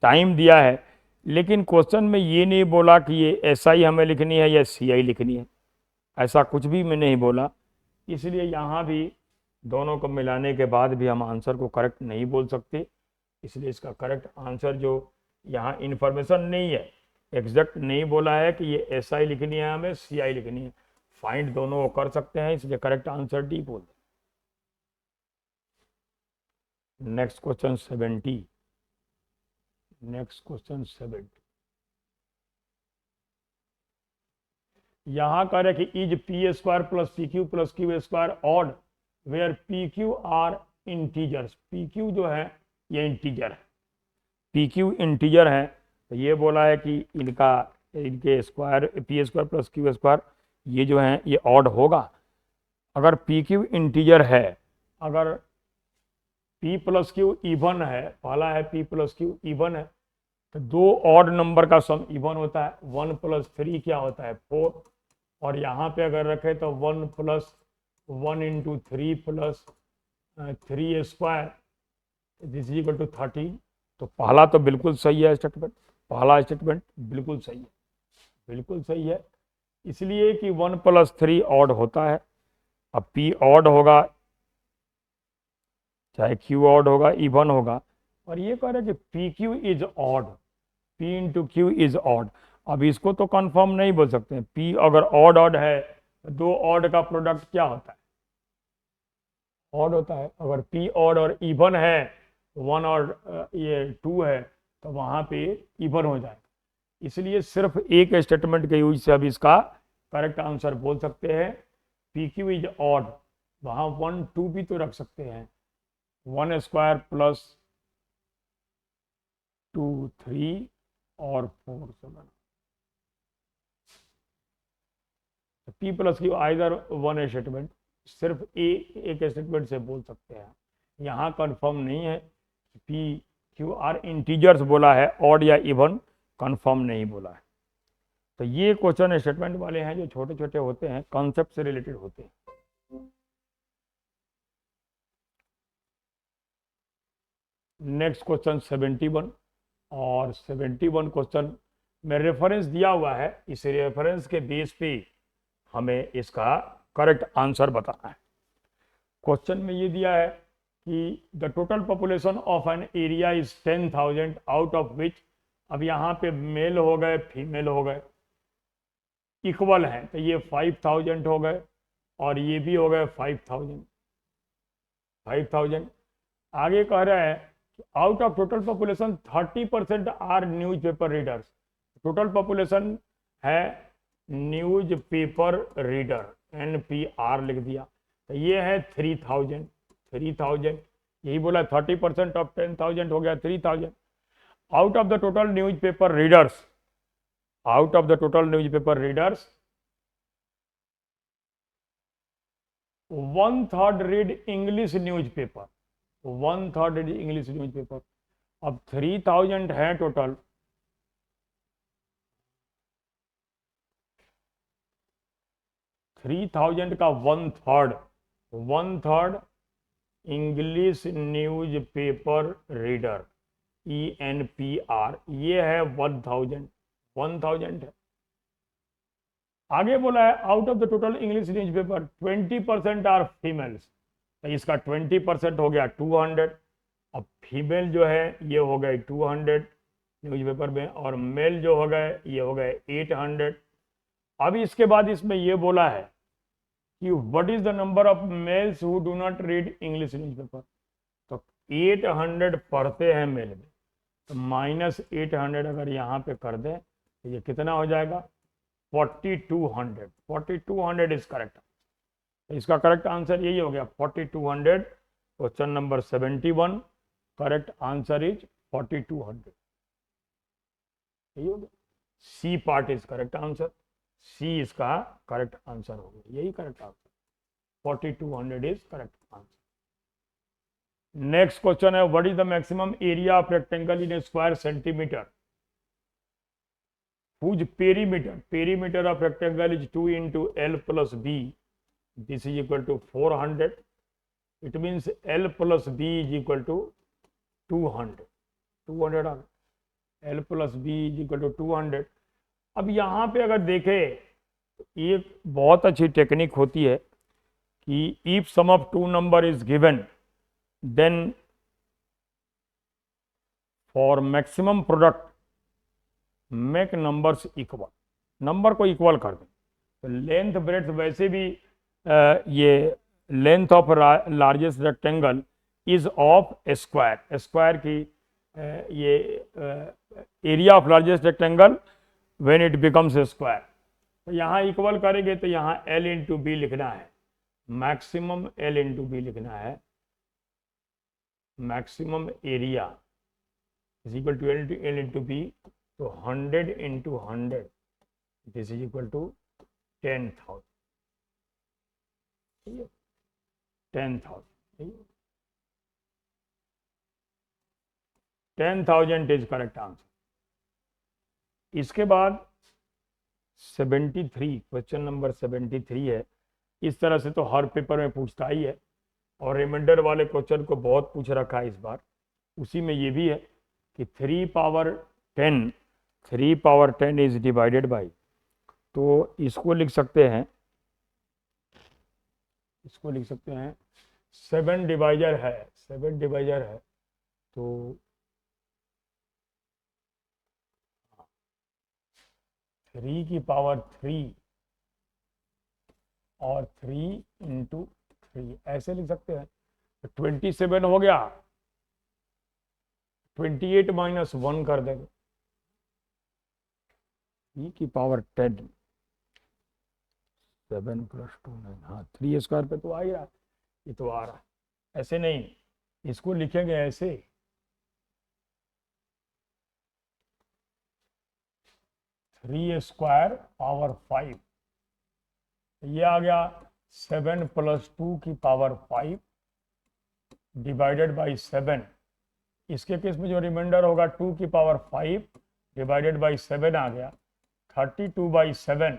टाइम दिया है, लेकिन क्वेश्चन में ये नहीं बोला कि ये SI हमें लिखनी है या CI लिखनी है, ऐसा कुछ भी मैं नहीं बोला। इसलिए यहाँ भी दोनों को मिलाने के बाद भी हम आंसर को करेक्ट नहीं बोल सकते। इसलिए इसका करेक्ट आंसर जो यहाँ इन्फॉर्मेशन नहीं है, एग्जैक्ट नहीं बोला है कि ये SI लिखनी है हमें CI लिखनी है, फाइंड दोनों को कर सकते हैं, इसलिए करेक्ट आंसर डी बोल दें। Next question 70। नेक्स्ट क्वेश्चन 70 यहाँ कह रहे कि is P² plus PQ plus Q² odd where PQ are integers. PQ जो है ये इंटीजर है, PQ इंटीजर है, तो ये बोला है कि इनके स्क्वायर P² प्लस Q² ये जो है ये ऑड होगा। अगर PQ इंटीजर है, अगर P प्लस Q इवन है, पहला है P प्लस Q इवन है, तो दो ऑड नंबर का सम इवन होता है। 1 + 3 क्या होता है 4, और यहाँ पे अगर रखे तो 1 + 1 × 3 + 3² दिस इज इक्वल टू 13। तो पहला तो बिल्कुल सही है स्टेटमेंट, पहला स्टेटमेंट बिल्कुल सही है, बिल्कुल सही है, इसलिए कि 1 + 3 ऑड होता है। अब P ऑड होगा, चाहे Q ऑड होगा, इवन होगा, और ये कह रहे हैं कि PQ is odd, P × Q is odd. अब इसको तो कंफर्म नहीं बोल सकते हैं, P अगर ऑड है, दो ऑड का प्रोडक्ट क्या होता है, ऑड होता है। अगर P ऑड और इवन है, 1 और ये 2 है, तो वहाँ पे इवन हो जाएगा। इसलिए सिर्फ एक स्टेटमेंट के यूज से अब इसका करेक्ट आंसर बोल सकते हैं, PQ इज ऑड। वहाँ 1 2 भी तो रख सकते हैं, 1² + 2 3 और 4 7। P + Q आइदर 1 स्टेटमेंट, सिर्फ एक स्टेटमेंट से बोल सकते हैं। यहाँ कंफर्म नहीं है, PQ आर इंटीजर्स बोला है, ऑड या इवन कंफर्म नहीं बोला है। तो ये क्वेश्चन स्टेटमेंट वाले हैं जो छोटे छोटे होते हैं, कॉन्सेप्ट से रिलेटेड होते हैं। नेक्स्ट क्वेश्चन 71, और 71 क्वेश्चन में रेफरेंस दिया हुआ है, इस रेफरेंस के बेस पे हमें इसका करेक्ट आंसर बताना है। क्वेश्चन में ये दिया है कि the total population of an area is 10,000 out of which, अब यहाँ पे मेल हो गए फीमेल हो गए इक्वल हैं, तो ये 5,000 हो गए और ये भी हो गए 5,000। आगे कह रहा है out of total population 30% are newspaper readers. Total population है न्यूज़पेपर रीडर, NPR लिख दिया, तो ये है 3,000। यही बोला 30% ऑफ 10,000 हो गया 3,000। Out of the total newspaper readers, out of the total newspaper readers 1/3 read English newspaper, 1/3 read English newspaper. अब 3,000 है टोटल, 3,000 का 1/3 इंग्लिश न्यूज़पेपर रीडर ENPR, ये है 1,000 है। आगे बोला है out of the total English newspaper 20% are females, तो इसका 20% हो गया 200। अब फीमेल जो है ये हो गए 200 न्यूज़पेपर में, और मेल जो हो गए ये हो गए 800। अब इसके बाद इसमें ये बोला है कि what is the number of males who do not read English newspaper, तो 800 पढ़ते हैं मेल में, तो -800 अगर यहाँ पे कर दें तो ये कितना हो जाएगा 4200। 4200 इज करेक्ट। इसका करेक्ट आंसर यही हो गया 4200। Question number 71 correct answer is 4200। यही हो गया, C part is correct answer. C इसका करेक्ट आंसर हो गया, यही correct answer 4200 is correct answer. Next question है what is the maximum area of rectangle in square centimetre whose perimeter of rectangle is 2 into L plus B, this is equal to 400. It means L plus B is equal to 200 L plus B is equal to 200। अब यहाँ पे अगर देखें एक बहुत अच्छी technique होती है कि if sum of two number is given then for maximum product make numbers equal, number को इक्वल कर दें। तो लेंथ ब्रेड्थ वैसे भी ये length of largest rectangle is of square, square की ये area of largest rectangle when it becomes square. तो यहाँ इक्वल करेंगे तो यहाँ L इंटू बी लिखना है, मैक्सिमम L इंटू बी लिखना है। Maximum area is equal to L into B, तो 100 into 100 this is equal to 10,000। 10,000 is correct answer. इसके बाद 73 क्वेश्चन नंबर 73 है। इस तरह से तो हर पेपर में पूछता ही है और रिमाइंडर वाले क्वेश्चन को बहुत पूछ रखा है इस बार। उसी में ये भी है कि 3 पावर 10 इज डिवाइडेड बाई, तो इसको लिख सकते हैं 7 डिवाइजर है तो 3 की पावर 3 और 3 इंटू 3 ऐसे लिख सकते हैं। तो 27 हो गया, 28 माइनस 1 कर देंगे, e की पावर 10 7 प्लस 2 9, हाँ 3 स्क्वायर पे तो आ ही रहा है, ये तो आ रहा है। ऐसे नहीं, इसको लिखेंगे ऐसे 3 स्क्वायर पावर 5, ये आ गया 7 प्लस 2 की पावर 5 डिवाइडेड बाई 7। इसके केस में जो रिमाइंडर होगा 2 की पावर 5 डिवाइडेड बाई 7 आ गया 32 बाई 7,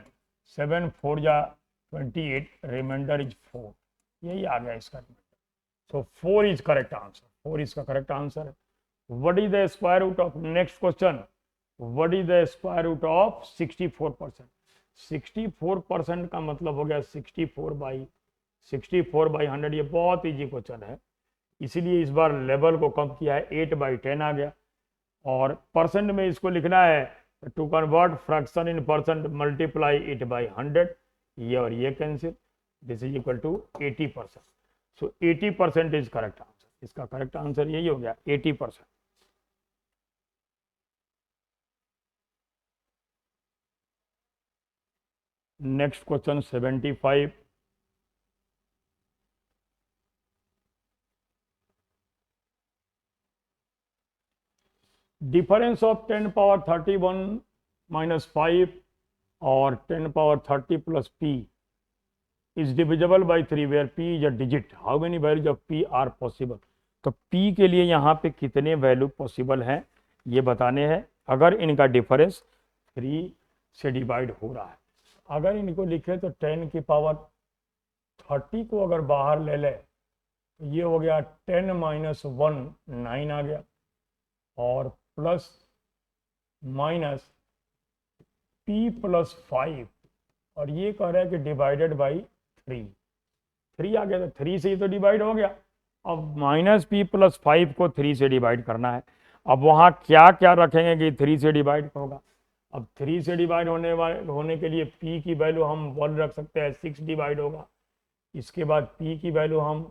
7 4 जा 28, रिमाइंडर इज 4, यही आ गया इसका remainder. So 4 is correct answer, 4 इसका करेक्ट आंसर है। What is the square root of, next question, what is the square root of 64%? 64% का मतलब हो गया 64 बाई 100। ये बहुत इजी क्वेश्चन है, इसीलिए इस बार लेवल को कम किया है, 8/10 आ गया। और परसेंट में इसको लिखना है, to convert fraction in percent multiply it by 100, ये और ये cancel, this is equal to 80%। So 80% is correct answer, इसका करेक्ट आंसर यही हो गया 80%। Next question 75, difference of 10 power 31 minus 5 और 10 power 30 plus p is divisible by 3 where p is a digit, how many values of p are possible. तो p के लिए यहाँ पे कितने वैल्यू पॉसिबल हैं ये बताने हैं। अगर इनका डिफरेंस 3 से डिवाइड हो रहा है, अगर इनको लिखे तो 10 की पावर 30 को अगर बाहर ले ले तो ये हो गया 10 माइनस 1 9 आ गया, और प्लस माइनस p प्लस 5, और ये कह रहा है कि डिवाइडेड बाई 3 आ गया, तो 3 से ही तो डिवाइड हो गया। अब माइनस p प्लस 5 को 3 से डिवाइड करना है। अब वहाँ क्या क्या रखेंगे कि 3 से डिवाइड होगा। अब 3 से डिवाइड होने के लिए p की वैल्यू हम 1 रख सकते हैं, 6 डिवाइड होगा। इसके बाद p की वैल्यू हम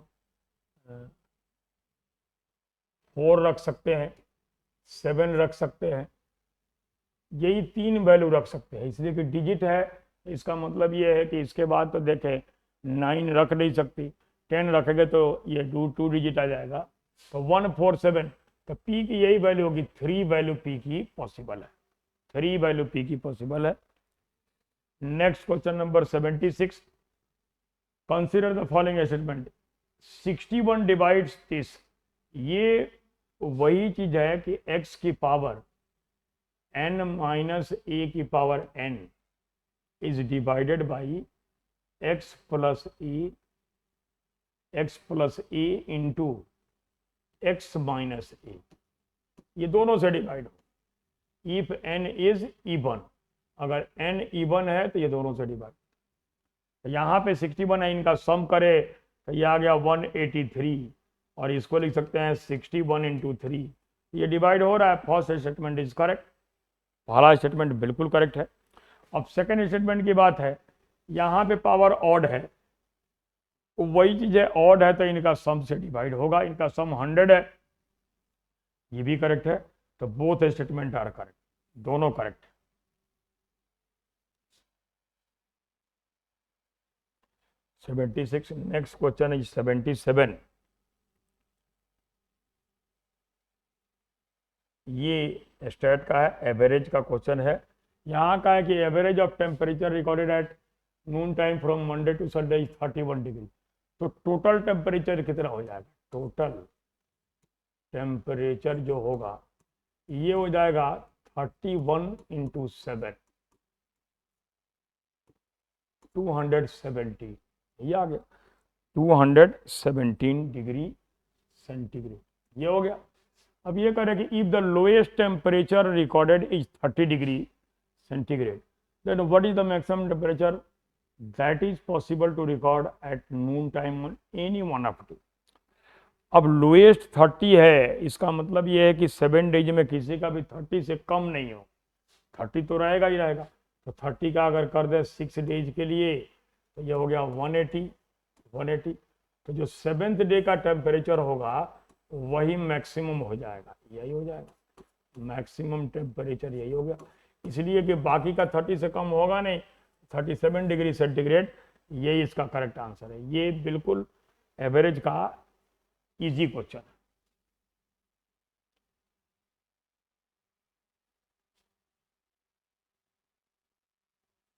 4 रख सकते हैं, 7 रख सकते हैं, यही 3 वैल्यू रख सकते हैं, इसलिए कि डिजिट है। इसका मतलब ये है कि इसके बाद तो देखें 9 रख नहीं सकती, 10 रखेंगे तो ये 2 डिजिट आ जाएगा, तो 147, तो पी की यही वैल्यू होगी, 3 वैल्यू पी की पॉसिबल है, 3 वैल्यू पी की पॉसिबल है। Next question number 76, consider the following statement, 61 divides this, ये वही चीज है कि x की पावर n माइनस ए की power n is divided by x plus A into x minus A, ये दोनों से डिवाइड हो। इफ n इज इवन, अगर n इवन है तो ये दोनों से डिवाइड, तो यहाँ पे 61 है, इनका सम करे तो ये आ गया 183, और इसको लिख सकते हैं 61 इंटू 3, ये डिवाइड हो रहा है। फर्स्ट स्टेटमेंट इज करेक्ट, पहला स्टेटमेंट बिल्कुल करेक्ट है। अब सेकंड स्टेटमेंट की बात है, यहाँ पे पावर ऑड है, वही चीज है, ऑड है तो इनका सम से डिवाइड होगा, इनका सम 100 है, ये भी करेक्ट है, तो बोथ स्टेटमेंट आर करेक्ट, दोनों करेक्ट है। 76, नेक्स्ट क्वेश्चन इज 77, ये स्टेट का है, एवरेज का क्वेश्चन है। यहाँ का है कि average of temperature recorded at noon time from Monday to Sunday is 31 degree, तो टोटल टेम्परेचर कितना हो जाएगा, टोटल टेम्परेचर जो होगा ये हो जाएगा 31 इंटू 7, 270, ये आ गया 217 डिग्री सेंटीग्रेड, ये हो गया। अब ये करें कि if the lowest temperature recorded is 30 degree centigrade, then what is the maximum temperature that is possible to record at noon time on any one of day. अब लोएस्ट 30 है, इसका मतलब ये है कि 7 डेज में किसी का भी 30 से कम नहीं हो, 30 तो रहेगा ही रहेगा, तो 30 का अगर कर दे 6 डेज के लिए तो ये हो गया 180, तो जो 7th डे का टेम्परेचर होगा वही मैक्सिमम हो जाएगा, यही हो जाएगा मैक्सिमम टेम्परेचर, यही हो गया, इसलिए कि बाकी का 30 से कम होगा नहीं, 37 डिग्री सेंटीग्रेड, यही इसका करेक्ट आंसर है। ये बिल्कुल एवरेज का इजी क्वेश्चन है।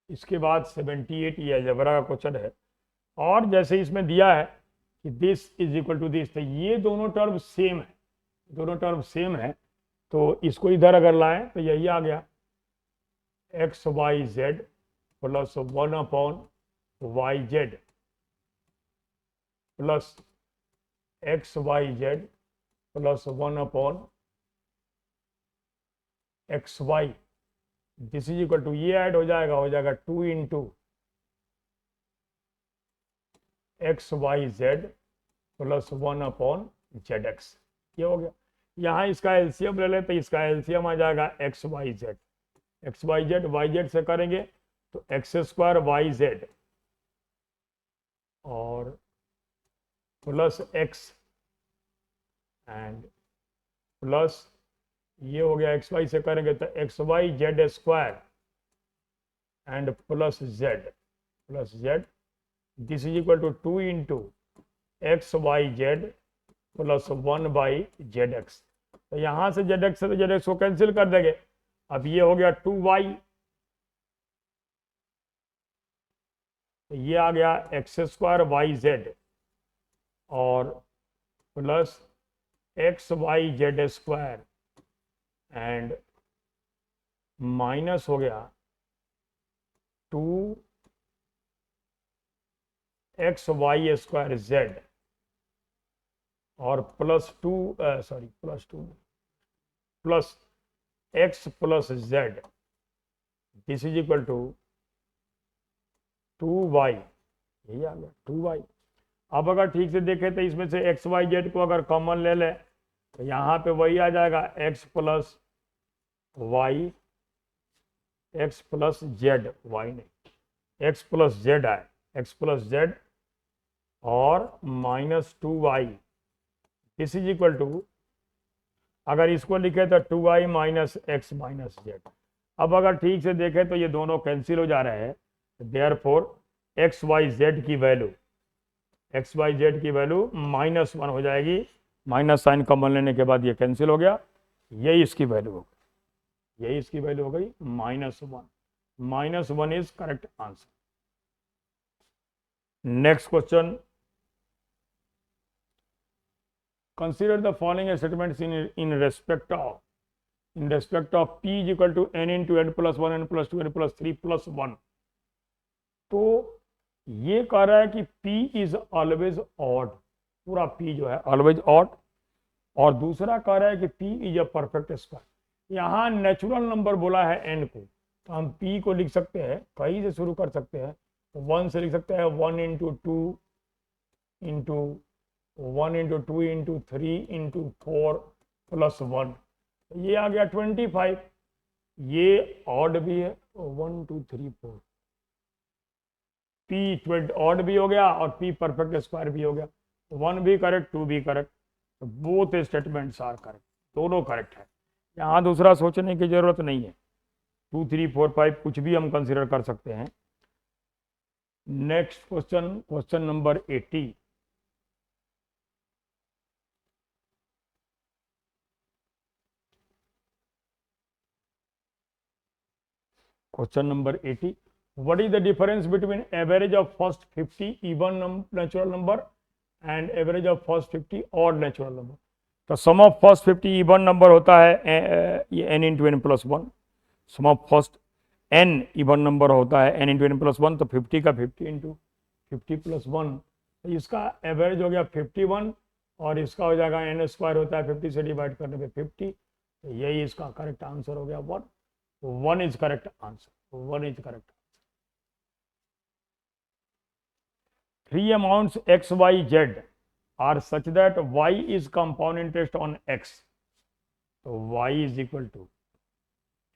इसके बाद 78 ये अलजेब्रा का क्वेश्चन है, और जैसे इसमें दिया है कि this is equal to this, तो ये दोनों टर्म सेम है, दोनों टर्म सेम है, तो इसको इधर अगर लाएं तो यही आ गया x Y Z plus 1 upon Y Z plus x Y Z plus 1 upon X Y, this is equal to, ये ऐड हो जाएगा 2 into x Y Z plus 1 upon Z X, ये हो गया। यहाँ इसका एलसीएम ले लें तो इसका एलसीएम आ जाएगा x Y z, y z से करेंगे तो एक्स स्क्वायर वाई जेड और प्लस एक्स एंड प्लस ये हो गया एक्स वाई से करेंगे तो x Y z square and plus z, this is equal to 2 into x Y Z plus 1 by z x, तो यहाँ से जेड एक्स से तो जेड एक्स को कैंसिल कर देंगे, अब ये हो गया 2y, तो ये आ गया एक्स स्क्वायर वाई जेड और plus x Y z square and minus हो गया 2 एक्स वाई स्क्वायर जेड और plus x plus z, this is equal to 2y, यही आ गया 2y। अब अगर ठीक से देखें तो इसमें से एक्स वाई जेड को अगर कॉमन ले लें तो यहाँ पे वही आ जाएगा x plus y, x plus z, y नहीं एक्स प्लस जेड आए, एक्स प्लस जेड और minus 2y, this is equal to अगर इसको लिखे तो 2i minus x minus Z. अब अगर ठीक से देखें तो ये दोनों कैंसिल हो जा रहे हैं, देयरफॉर एक्स वाई जेड की वैल्यू -1 हो जाएगी। माइनस साइन कॉमन लेने के बाद ये कैंसिल हो गया, यही इसकी वैल्यू हो गई, -1। -1 is correct answer. Next question, consider the following statements in respect of p is equal to n into n plus 1 n plus 2 n plus 3 plus 1। तो ये कह रहा है कि p इज ऑलवेज ऑड, पूरा p जो है ऑलवेज ऑड, और दूसरा कह रहा है कि p is a perfect square. यहाँ नेचुरल नंबर बोला है n को, तो हम p को लिख सकते हैं, कहीं से शुरू कर सकते हैं, 1 से लिख सकते हैं, 1 into 2 into 1 into 2 into 3 into 4 plus 1, ये आ गया 25। ये ऑड भी है, 1 2 3 4, पी 20 ऑड भी हो गया और पी परफेक्ट स्क्वायर भी हो गया। 1 भी करेक्ट, 2 भी करेक्ट, तो बोथ स्टेटमेंट्स आर करेक्ट, दोनों करेक्ट है। यहाँ दूसरा सोचने की जरूरत नहीं है, 2 3 4 5 कुछ भी हम कंसिडर कर सकते हैं। Next question, question number 80। Question number 80. What is the difference between average of first 50 even natural number and average of first 50 odd natural number? तो sum of first 50 even number होता है ये n into n plus 1, sum of first n even number होता है n into n plus 1, तो 50 का 50 into 50 plus 1, तो इसका एवरेज हो गया 51 और इसका हो जाएगा n स्क्वायर होता है 50 से डिवाइड करने पे 50, तो यही इसका करेक्ट आंसर हो गया 1। 1 is correct answer. 1 is correct. 3 amounts x, y, z are such that y is compound interest on x. So y is equal to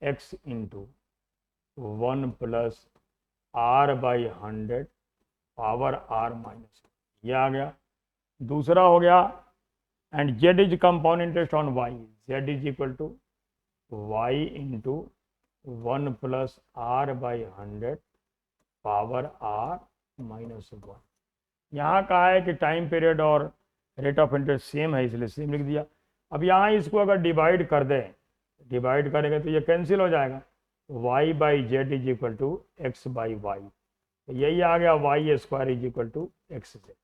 x into 1 plus r by 100 power r minus, ये आ गया। दूसरा हो गया and z is compound interest on y, z is equal to y into 1 plus r by 100 power r minus 1। यहाँ कहा है कि टाइम पीरियड और रेट ऑफ इंटरेस्ट सेम है, इसलिए सेम लिख दिया। अब यहाँ इसको अगर डिवाइड कर दें, डिवाइड करेंगे तो ये कैंसिल हो जाएगा, y by z is equal to x by y, यही आ गया y square is equal to x z,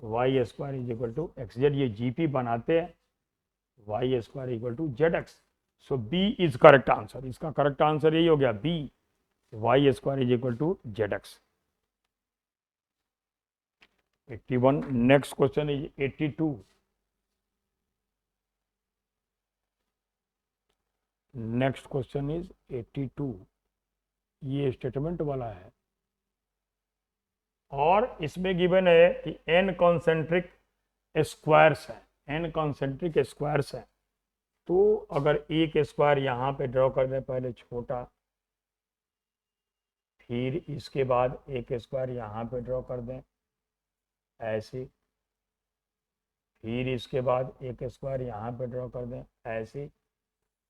y square is equal to x z, ये जीपी बनाते हैं, y square equal to z x. So B is correct answer, इसका correct answer यही हो गया B, y square is equal to z x. 81। Next question is 82। Next question is 82, ये statement वाला है और इसमें गिवन है कि n कॉन्सेंट्रिक स्क्वायर्स है, n कॉन्सेंट्रिक स्क्वायर्स है। तो अगर एक स्क्वायर यहाँ पे ड्रॉ कर दें, पहले छोटा, फिर इसके बाद एक स्क्वायर यहाँ पे ड्रॉ कर दें ऐसे, फिर इसके बाद एक स्क्वायर यहाँ पे ड्रॉ कर दें ऐसे,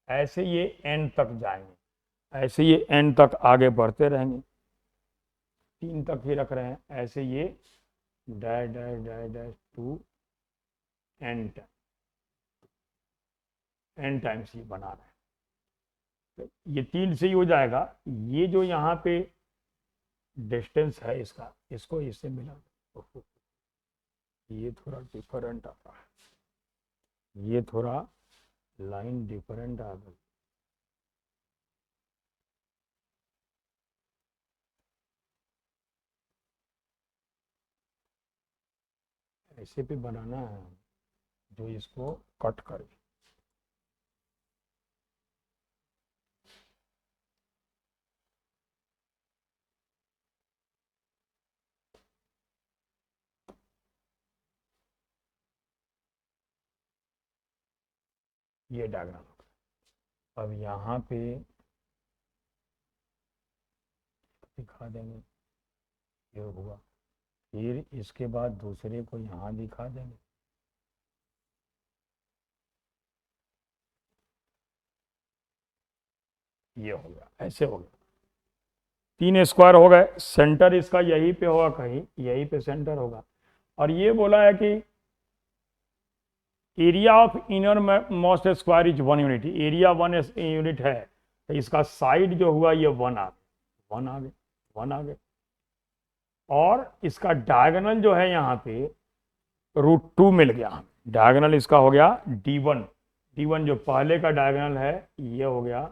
ऐसे ये n तक जाएंगे, ऐसे ये n तक आगे बढ़ते रहेंगे, 3 तक ही रख रहे हैं, ऐसे ये dash dash dash dash two n times ये बना रहे हैं। तो ये 3 से ही हो जाएगा, ये जो यहाँ पे डिस्टेंस है इसका, इसको इससे मिला, ये थोड़ा डिफरेंट आ रहा है, ये थोड़ा लाइन डिफरेंट आ गई, ऐसे पे बनाना है जो इसको कट करे। ये डायग्राम, अब यहाँ पे दिखा देंगे, ये हुआ, फिर इसके बाद दूसरे को यहाँ दिखा देंगे, ये हो गया, ऐसे हो गया, 3 स्क्वायर हो गए। सेंटर इसका यहीं पे होगा, कहीं यहीं पे सेंटर होगा। और ये बोला है कि area of inner most square is 1 unit, area 1 unit है, तो इसका साइड जो हुआ ये 1 आ गया, 1 आ गया, 1 आ गया। और इसका डायगोनल जो है यहाँ पे √2 मिल गया, डायगोनल इसका हो गया D1, D1 जो पहले का डायगोनल है ये हो गया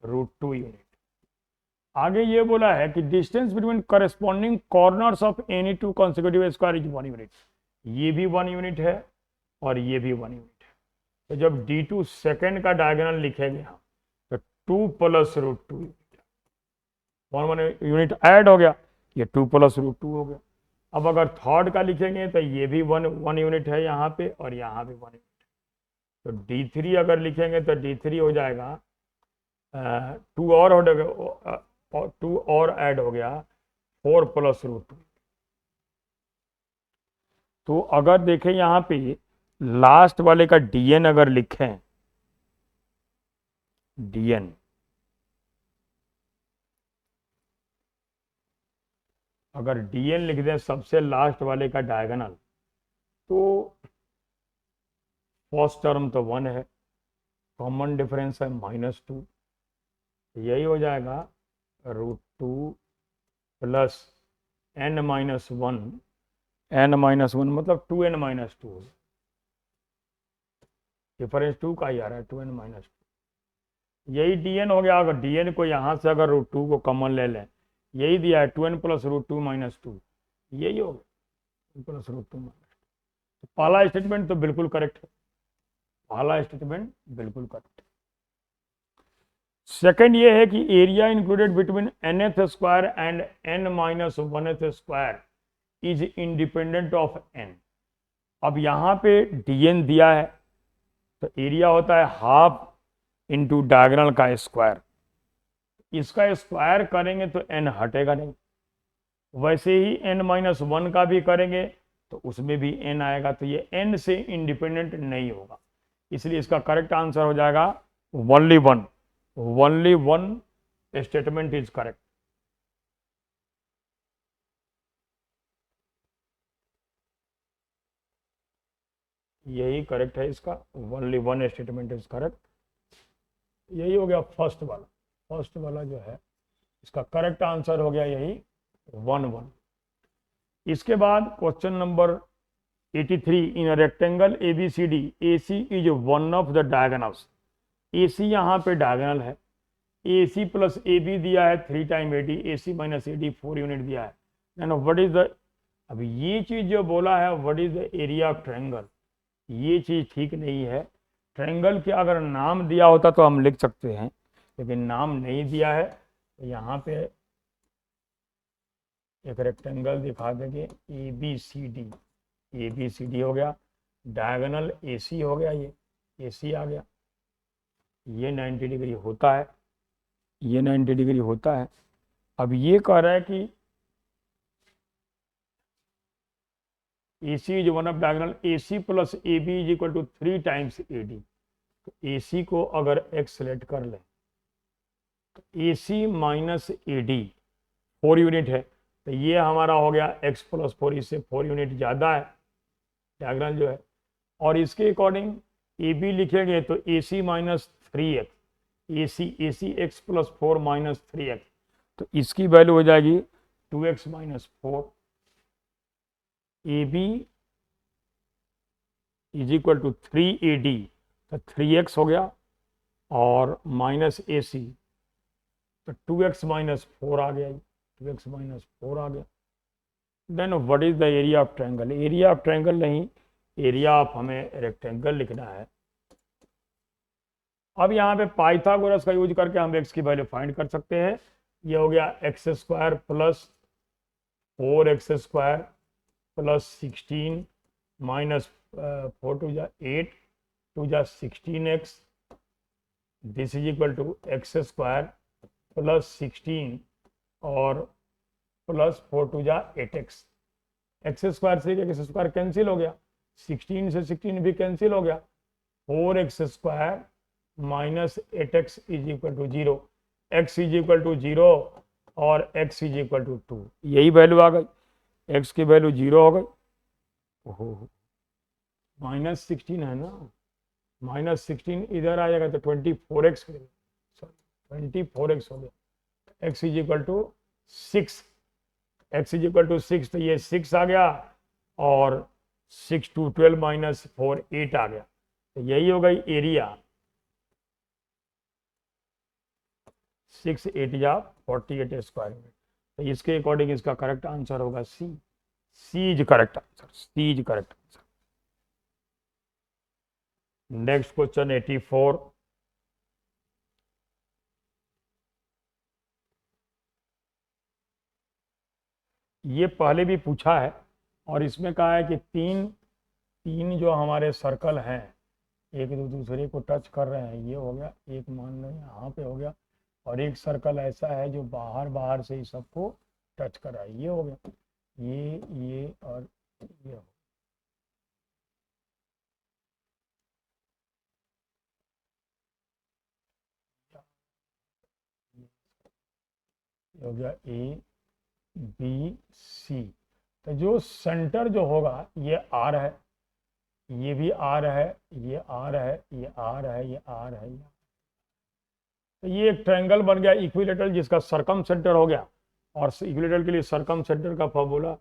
√2 यूनिट। आगे ये बोला है कि distance between corresponding corners of any two consecutive square is 1 unit, ये भी 1 यूनिट है और ये भी 1 यूनिट है। तो जब D2 सेकेंड का डायगोनल लिखेंगे हम तो 2 + √2 यूनिट, 1 यूनिट ऐड हो गया, ये 2 + √2 हो गया। अब अगर थर्ड का लिखेंगे तो ये भी 1 यूनिट है यहाँ पे और यहाँ भी 1 यूनिट। तो D3 अगर लिखेंगे तो D3 हो जाएगा 2 और हो गया, 2 और ऐड हो गया 4 + √2। तो अगर देखें यहाँ पे लास्ट वाले का DN अगर लिखें, DN अगर DN लिख दें सबसे लास्ट वाले का डायगोनल, तो फर्स्ट टर्म तो 1 है, कॉमन डिफरेंस है -2, यही हो जाएगा √2 + n-1, n-1 मतलब 2n-2, डिफरेंस 2 का ही आ रहा है, 2n-2, यही DN हो गया। अगर DN को यहाँ से अगर √2 को कॉमन ले लें, यही दिया है 2n + √2 - 2, यही हो गया +√2 - 2। तो पहला स्टेटमेंट तो बिल्कुल करेक्ट है, पहला स्टेटमेंट बिल्कुल करेक्ट है। सेकंड ये है कि area included between nth square and n-1th square is independent of n। अब यहाँ पे DN दिया है तो एरिया होता है हाफ इंटू डायगोनल का स्क्वायर, इसका स्क्वायर करेंगे तो n हटेगा नहीं, वैसे ही n-1 का भी करेंगे तो उसमें भी n आएगा, तो ये n से इंडिपेंडेंट नहीं होगा, इसलिए इसका करेक्ट आंसर हो जाएगा only one statement is correct. यही करेक्ट है, इसका ओनली 1 स्टेटमेंट इज करेक्ट, यही हो गया फर्स्ट वाला जो है इसका करेक्ट आंसर हो गया यही 1 इसके बाद question number 83, in rectangle ABCD AC is 1 of the diagonals, AC यहाँ पे डायगोनल है, AC + AB दिया है 3 time AD, AC - AD 4 unit दिया है, देन व्हाट इज द, अब ये चीज जो बोला है what is the area of triangle, ये चीज ठीक नहीं है। ट्रायंगल के अगर नाम दिया होता तो हम लिख सकते हैं, लेकिन नाम नहीं दिया है, तो यहाँ पे एक रेक्टेंगल दिखा देंगे ABCD हो गया, डायगोनल AC हो गया, ये AC आ गया, ये 90 डिग्री होता है, ये 90 डिग्री होता है। अब ये कह रहा है कि AC is 1 of diagonal, AC + AB = 3 times AD, तो AC को अगर x सेलेक्ट कर लें तो AC - AD 4 यूनिट है, तो ये हमारा हो गया x + 4, इससे 4 यूनिट ज़्यादा है डायगोनल जो है, और इसके अकॉर्डिंग AB लिखेंगे तो AC - 3x, AC x + 4 - 3x, तो इसकी वैल्यू हो जाएगी 2x - 4, AB = 3AD, तो 3x हो गया और -AC तो 2x - 4 आ गया, 2x - 4 आ गया। Then what is the area of triangle, area of triangle नहीं, एरिया ऑफ हमें रेक्टेंगल लिखना है। अब यहाँ पे पाइथागोरस का यूज करके हम x की वैल्यू फाइंड कर सकते हैं, ये हो गया x² + 4x² + 16 - 4 × 8 × 16x, this is equal to x² + 16 और +4 × 8x, x² से x² कैंसिल हो गया, 16 से 16 भी कैंसिल हो गया, 4x² - 8x = 0, x is equal to 0 और x इज इक्वल टू 2, यही वैल्यू आ गई, x की वैल्यू 0 हो गई। ओहो, -16 है ना, -16 इधर आ जाएगा तो 24x, सॉरी 24x हो गया, x is equal to 6, x is equal to 6, तो ये 6 आ गया और 6 2 12 -4 8 आ गया, तो यही हो गई एरिया। 6 8 या 48 स्क्वायर मीटर, तो इसके अकॉर्डिंग इसका करेक्ट आंसर होगा C. C is correct answer, C is correct answer. Next question 84, ये पहले भी पूछा है और इसमें कहा है कि तीन जो हमारे सर्कल हैं एक दूसरे को टच कर रहे हैं, ये हो गया एक, मान लो यहाँ पे हो गया, और एक सर्कल ऐसा है जो बाहर से ही सबको टच कर रहा है, ये हो गया, ये और ये हो गया ए बी सी। तो जो सेंटर जो होगा ये आर है, ये भी आर है, ये आर है, ये आर है, ये आर है, तो ये एक ट्रायंगल बन गया इक्विलेटरल जिसका सरकम सेंटर हो गया। और इक्विलेटरल के लिए सरकम सेंटर का फॉर्मूला,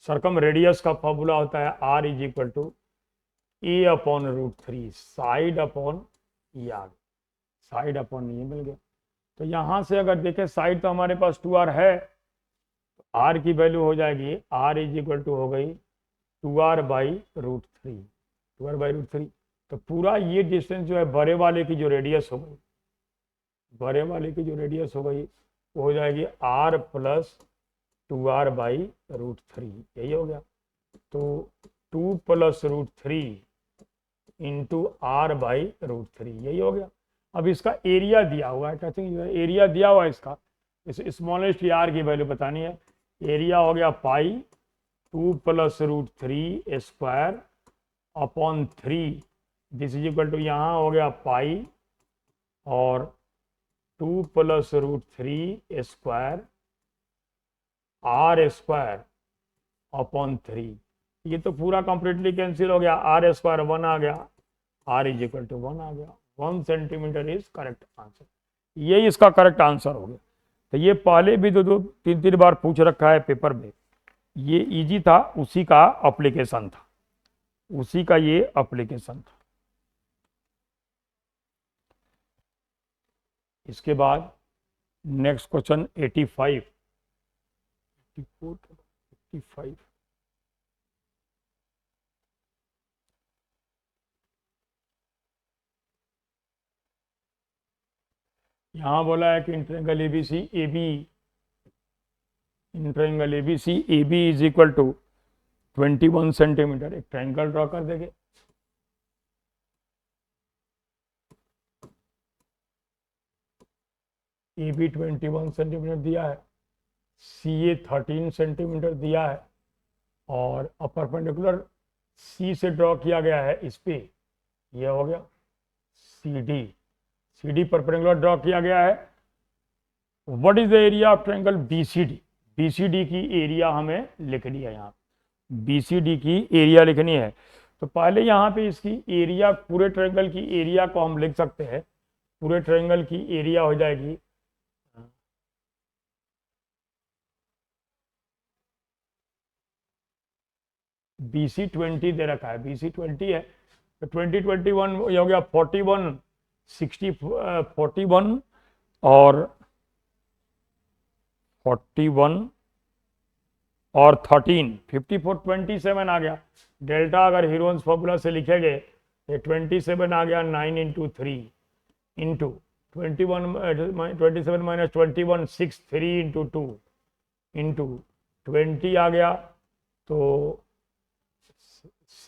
सरकम रेडियस का फॉर्मूला होता है r is equal to a upon √3 side upon yard, side upon ये मिल गया। तो यहाँ से अगर देखें साइड तो हमारे पास 2r है, तो r की वैल्यू हो जाएगी r इज इक्वल टू हो गई 2r बाई √3, 2r बाई √3। तो पूरा ये डिस्टेंस जो है बड़े वाले की जो रेडियस हो गई, बड़े वाले की जो रेडियस हो गई वो हो जाएगी r प्लस 2r बाई √3, यही हो गया। तो 2 प्लस √3 इंटू r बाई √3, यही हो गया। अब इसका एरिया दिया हुआ है, टचिंग एरिया दिया हुआ है इसका, इस स्मॉलेस्ट आर की वैल्यू बतानी है। एरिया हो गया pi 2 plus √3 square upon 3, this is equal to यहाँ हो गया पाई और 2 plus √3 square r square upon 3, ये तो पूरा कंप्लीटली कैंसिल हो गया, आर स्क्वायर 1 आ गया, आर इज इक्वल टू 1 आ गया, 1 सेंटीमीटर इज करेक्ट आंसर, यही इसका करेक्ट आंसर हो गया। तो ये पहले भी दो तीन तीन बार पूछ रखा है पेपर में, ये इजी था, उसी का एप्लीकेशन था, उसी का ये एप्लीकेशन था। इसके बाद नेक्स्ट क्वेश्चन 85, 85 यहाँ बोला है कि in triangle ABC AB is equal to 21 centimetre. एक ट्रायंगल ड्रॉ कर देंगे, AB 21 सेंटीमीटर दिया है, CA 13 सेंटीमीटर दिया है, और परपेंडिकुलर C से ड्रॉ किया गया है इस पे, ये हो गया CD परपेंडिकुलर ड्रॉ किया गया है। What is the area of triangle BCD? BCD की एरिया हमें लिखनी है, यहाँ BCD की एरिया लिखनी है। तो पहले यहाँ पे इसकी एरिया, पूरे ट्रायंगल की एरिया को हम लिख सकते हैं, पूरे ट्रायंगल की एरिया हो जाएगी BC 20 दे रखा है, BC 20 है, तो 20 21 ये हो गया 41 60 41 और 41 और 13 54 27 आ गया। डेल्टा अगर हीरोन्स फॉर्मूला से लिखेंगे तो 27 आ गया 9 into 3 into 27 minus 21 6 3 into 2 into 20 आ गया तो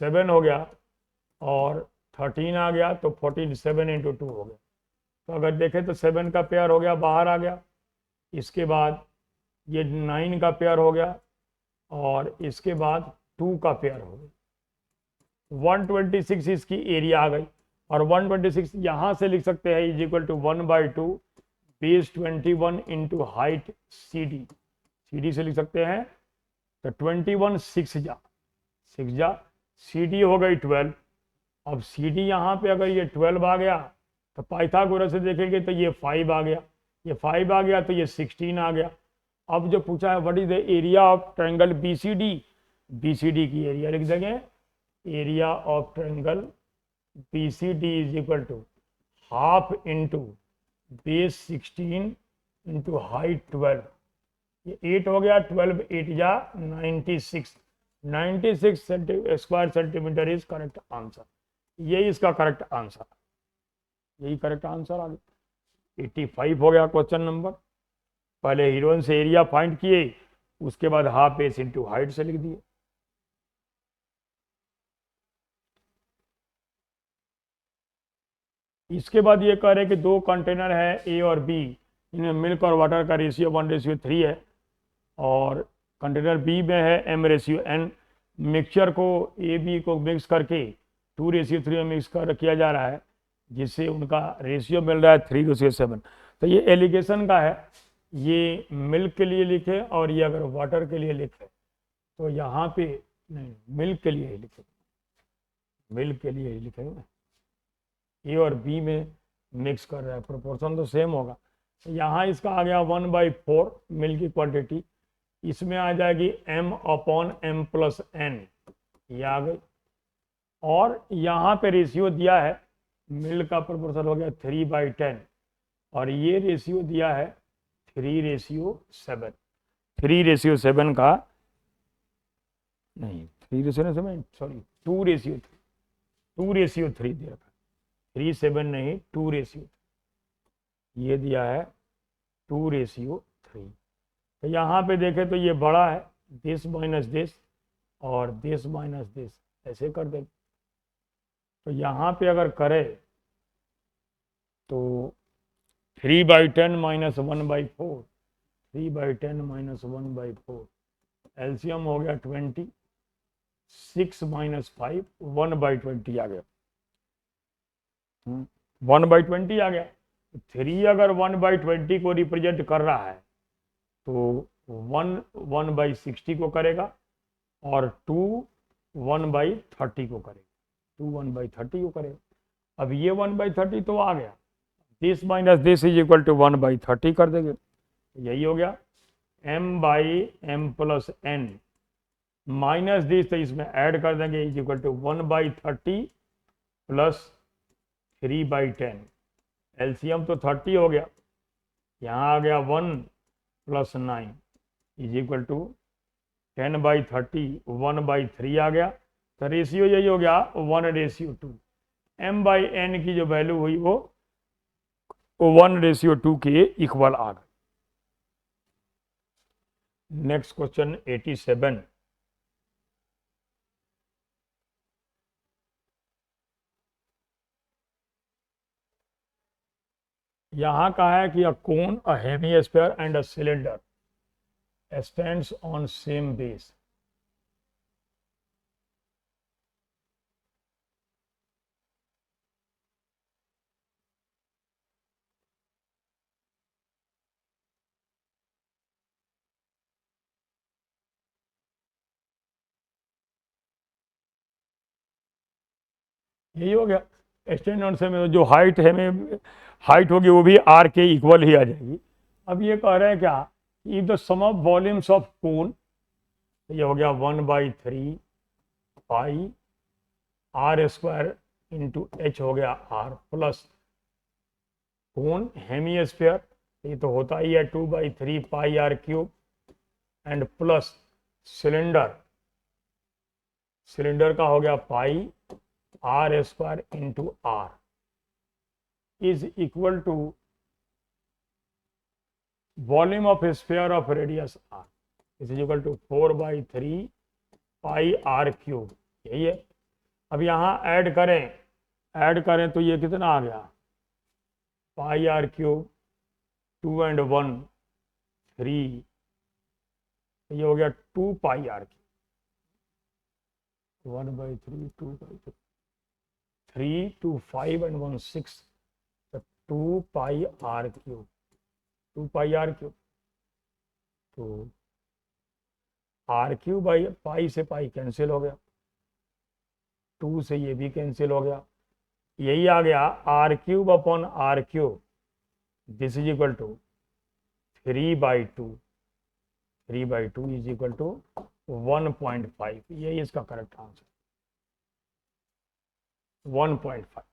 7 हो गया, और 13 आ गया तो 14 7 इंटू 2 हो गया। तो अगर देखें तो 7 का पेयर हो गया, बाहर आ गया, इसके बाद ये 9 का पेयर हो गया, और इसके बाद 2 का पेयर हो गया। 126 इसकी एरिया आ गई, और 126 यहाँ से लिख सकते हैं is equal to 1/2 base 21 into height C D से लिख सकते हैं। तो 21 सिक्स जा सी डी हो गई 12। अब सी डी यहाँ पे अगर ये 12 आ गया तो पाइथागोरस से देखेंगे तो ये 5 आ गया, ये 5 आ गया तो ये 16 आ गया। अब जो पूछा है what is the area of triangle BCD, BCD की एरिया लिख देंगे, area of triangle BCD is equal to half into base 16 into height 12। ये 8 हो गया, 12 8 जा 96, 96 square centimetre is correct answer. यही इसका करेक्ट आंसर, यही करेक्ट आंसर आ गया। 85 हो गया क्वेश्चन नंबर। पहले हीरोइन से एरिया फाइंड किए, उसके बाद हाफ बेस इंटू हाइट से लिख दिए। इसके बाद ये कह रहे कि दो कंटेनर है ए और बी, इनमें मिल्क और वाटर का रेशियो 1:3 है, और कंटेनर बी में है m/n। मिक्सचर को ए बी को मिक्स करके 2:3 में मिक्स कर किया जा रहा है, जिससे उनका रेशियो मिल रहा है 3:7। तो ये एलिगेशन का है, ये मिल्क के लिए लिखे और ये अगर वाटर के लिए लिखे तो यहाँ पे नहीं, मिल्क के लिए ही लिखे, मिल्क के लिए ही लिखेंगे। ए और बी में मिक्स कर रहा है, प्रोपोर्शन तो सेम होगा। यहाँ इसका आ गया 1/4 मिल्क की क्वांटिटी, इसमें आ जाएगी m/m+n, ये आ गई। और यहाँ पे रेशियो दिया है, मिल्क का प्रोपोर्शन हो गया 3/10, और ये रेशियो दिया है 3:7। 3:7 का नहीं, 3:7 सॉरी 2:3 दे रखा, 3:7 नहीं 2:3 ये दिया है 2:3। तो यहाँ पे देखें तो ये बड़ा है, दिस माइनस दिस और दिस माइनस दिस, ऐसे कर दें। तो यहाँ पे अगर करें तो 3/10 - 1/4, 3/10 - 1/4, एलसीएम हो गया 20, 6 - 5 1/20 आ गया, 1/20 आ गया। 3 अगर 1/20 को रिप्रेजेंट कर रहा है तो 1 1/60 को करेगा, और 2 1/30 को करेगा, 2 1/30 को करेगा। अब ये 1/30 तो आ गया, this minus this is equal to 1/30 कर देंगे, यही हो गया m/m+n माइनस दिस, तो इसमें ऐड कर देंगे, is equal to 1/30 plus 3/10। LCM तो 30 हो गया, यहाँ आ गया 1 + 9 इज इक्वल टू 10/30, 1/3 आ गया। तो रेशियो यही हो गया 1:2। m/n की जो वैल्यू हुई वो 1:2 के इक्वल आ गई। Next question 87। यहाँ कहा है कि a cone, a hemisphere and a cylinder stands on same base. यही हो गया, स्टैंड ऑन सेम, जो हाइट है में हाइट होगी वो भी आर के इक्वल ही आ जाएगी। अब ये कह रहे हैं क्या, if the sum of volumes of cone, ये हो गया 1/3 पाई r² इंटू h हो गया r, प्लस कोन हेमिस्फीयर, ये तो होता ही है 2/3 pi r³ and plus cylinder, cylinder का हो गया pi r² into r is equal to volume of sphere of radius r is equal to 4/3 pi r³, यही है। अब यहाँ ऐड करें तो ये कितना आ गया, पाई r³, 2 and 1 3, ये हो गया 2 पाई r³, 1/3 2/3 3 2 5 and 1 6, तो 2 पाई r³ 2 पाई r क्यूब। तो r³ बाई पाई से पाई कैंसिल हो गया, 2 से ये भी कैंसिल हो गया, यही आ गया r³ upon r³, this is equal to 3/2, 3/2 is equal to 1.5। यही इसका करेक्ट आंसर, 1.5।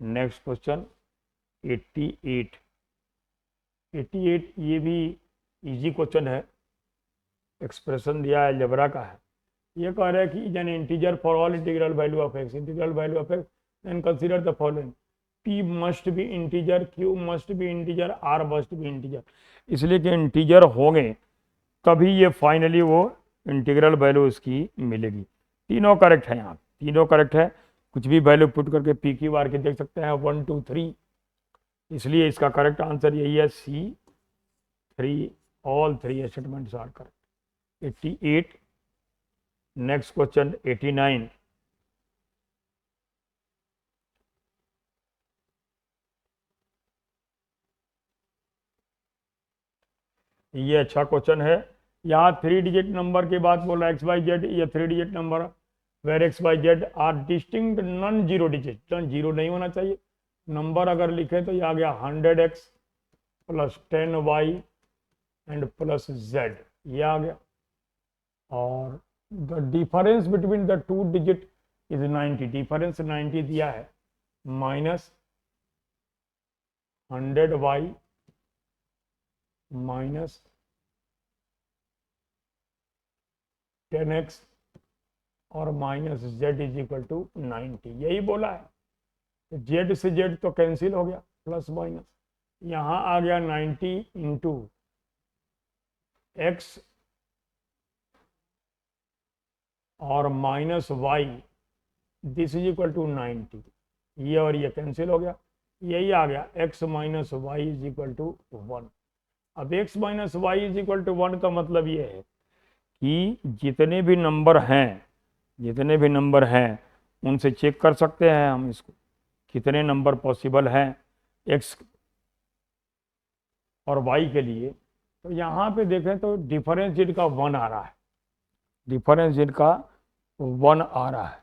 Next question 88। 88 ये भी इजी क्वेश्चन है, एक्सप्रेशन दिया है, अलजेब्रा का है। ये कह रहा है कि is an integer for all integral value of x, integral value of x and consider the following, p must be integer, q must be integer, r must be integer. इसलिए कि इंटीजर होंगे तभी ये फाइनली वो integral value इसकी मिलेगी। तीनों correct है, यहाँ तीनों करेक्ट है, कुछ भी वैल्यू पुट करके पी क्यू आर के देख सकते हैं 1 2 3, इसलिए इसका करेक्ट आंसर यही है C3, all 3 statements are correct. 88। Next question 89। ये अच्छा क्वेश्चन है। यहाँ 3 डिजिट नंबर के बाद बोला एक्स वाई जेड, ये 3 digit number where x Y z are distinct non zero digit, non zero नहीं होना चाहिए। नंबर अगर लिखे तो ये आ गया 100x plus 10y and plus z, ये आ गया। और the difference between the 2 digit is 90, difference 90 दिया है, माइनस 100y माइनस 10x और minus z is equal to 90, यही बोला है। z से z तो कैंसिल हो गया, प्लस माइनस, यहाँ आ गया 90 इंटू x और minus y, this is equal to 90, ये और ये कैंसिल हो गया, यही आ गया x minus y is equal to 1। अब x minus y is equal to 1 का मतलब ये है कि जितने भी नंबर हैं उनसे चेक कर सकते हैं हम इसको, कितने नंबर पॉसिबल हैं x और y के लिए। तो यहाँ पे देखें तो डिफरेंस जिनका 1 आ रहा है, डिफरेंस जिनका 1 आ रहा है,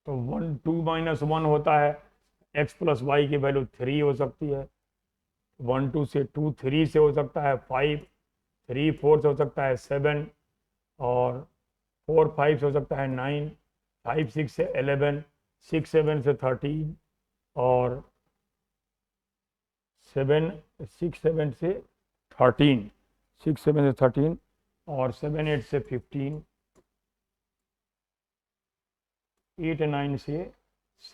तो 1 2 माइनस 1 होता है, x प्लस वाई की वैल्यू 3 हो सकती है, 1 2 से 2 3 से हो सकता है 5, 3 4 से हो सकता है 7, और 4 5 से हो सकता है 9, 5 6 से 11, 6 7 से 13, और 7 6 7 से 13, 6 7 से 13, और 7 8 से 15, 8 9 से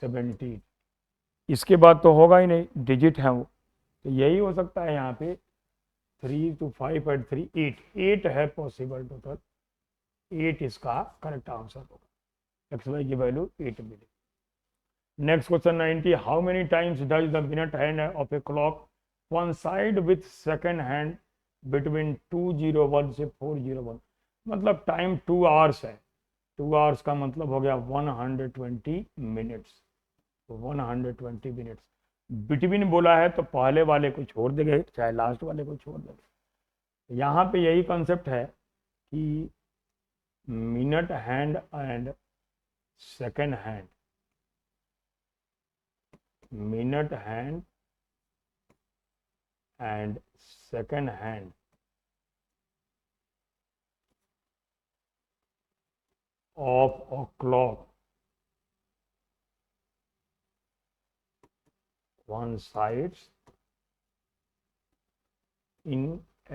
17। इसके बाद तो होगा ही नहीं, डिजिट है वो, तो यही हो सकता है यहाँ पे 3 to 5 and 3 8 है पॉसिबल टोटल, 8 इसका करेक्ट आंसर होगा, एक्स वाई की वैल्यू 8 मिलेगी। Next question 90। How many times does the minute hand of a clock coincide with second hand between 201 से 401, मतलब टाइम 2 आवर्स है, 2 आवर्स का मतलब हो गया 120 मिनट्स, 120 मिनट्स। बिटवीन बोला है तो पहले वाले को छोड़ देंगे चाहे लास्ट वाले को छोड़ देंगे। यहाँ पे यही कॉन्सेप्ट है कि minute hand and second hand, minute hand and second hand of a clock coincides in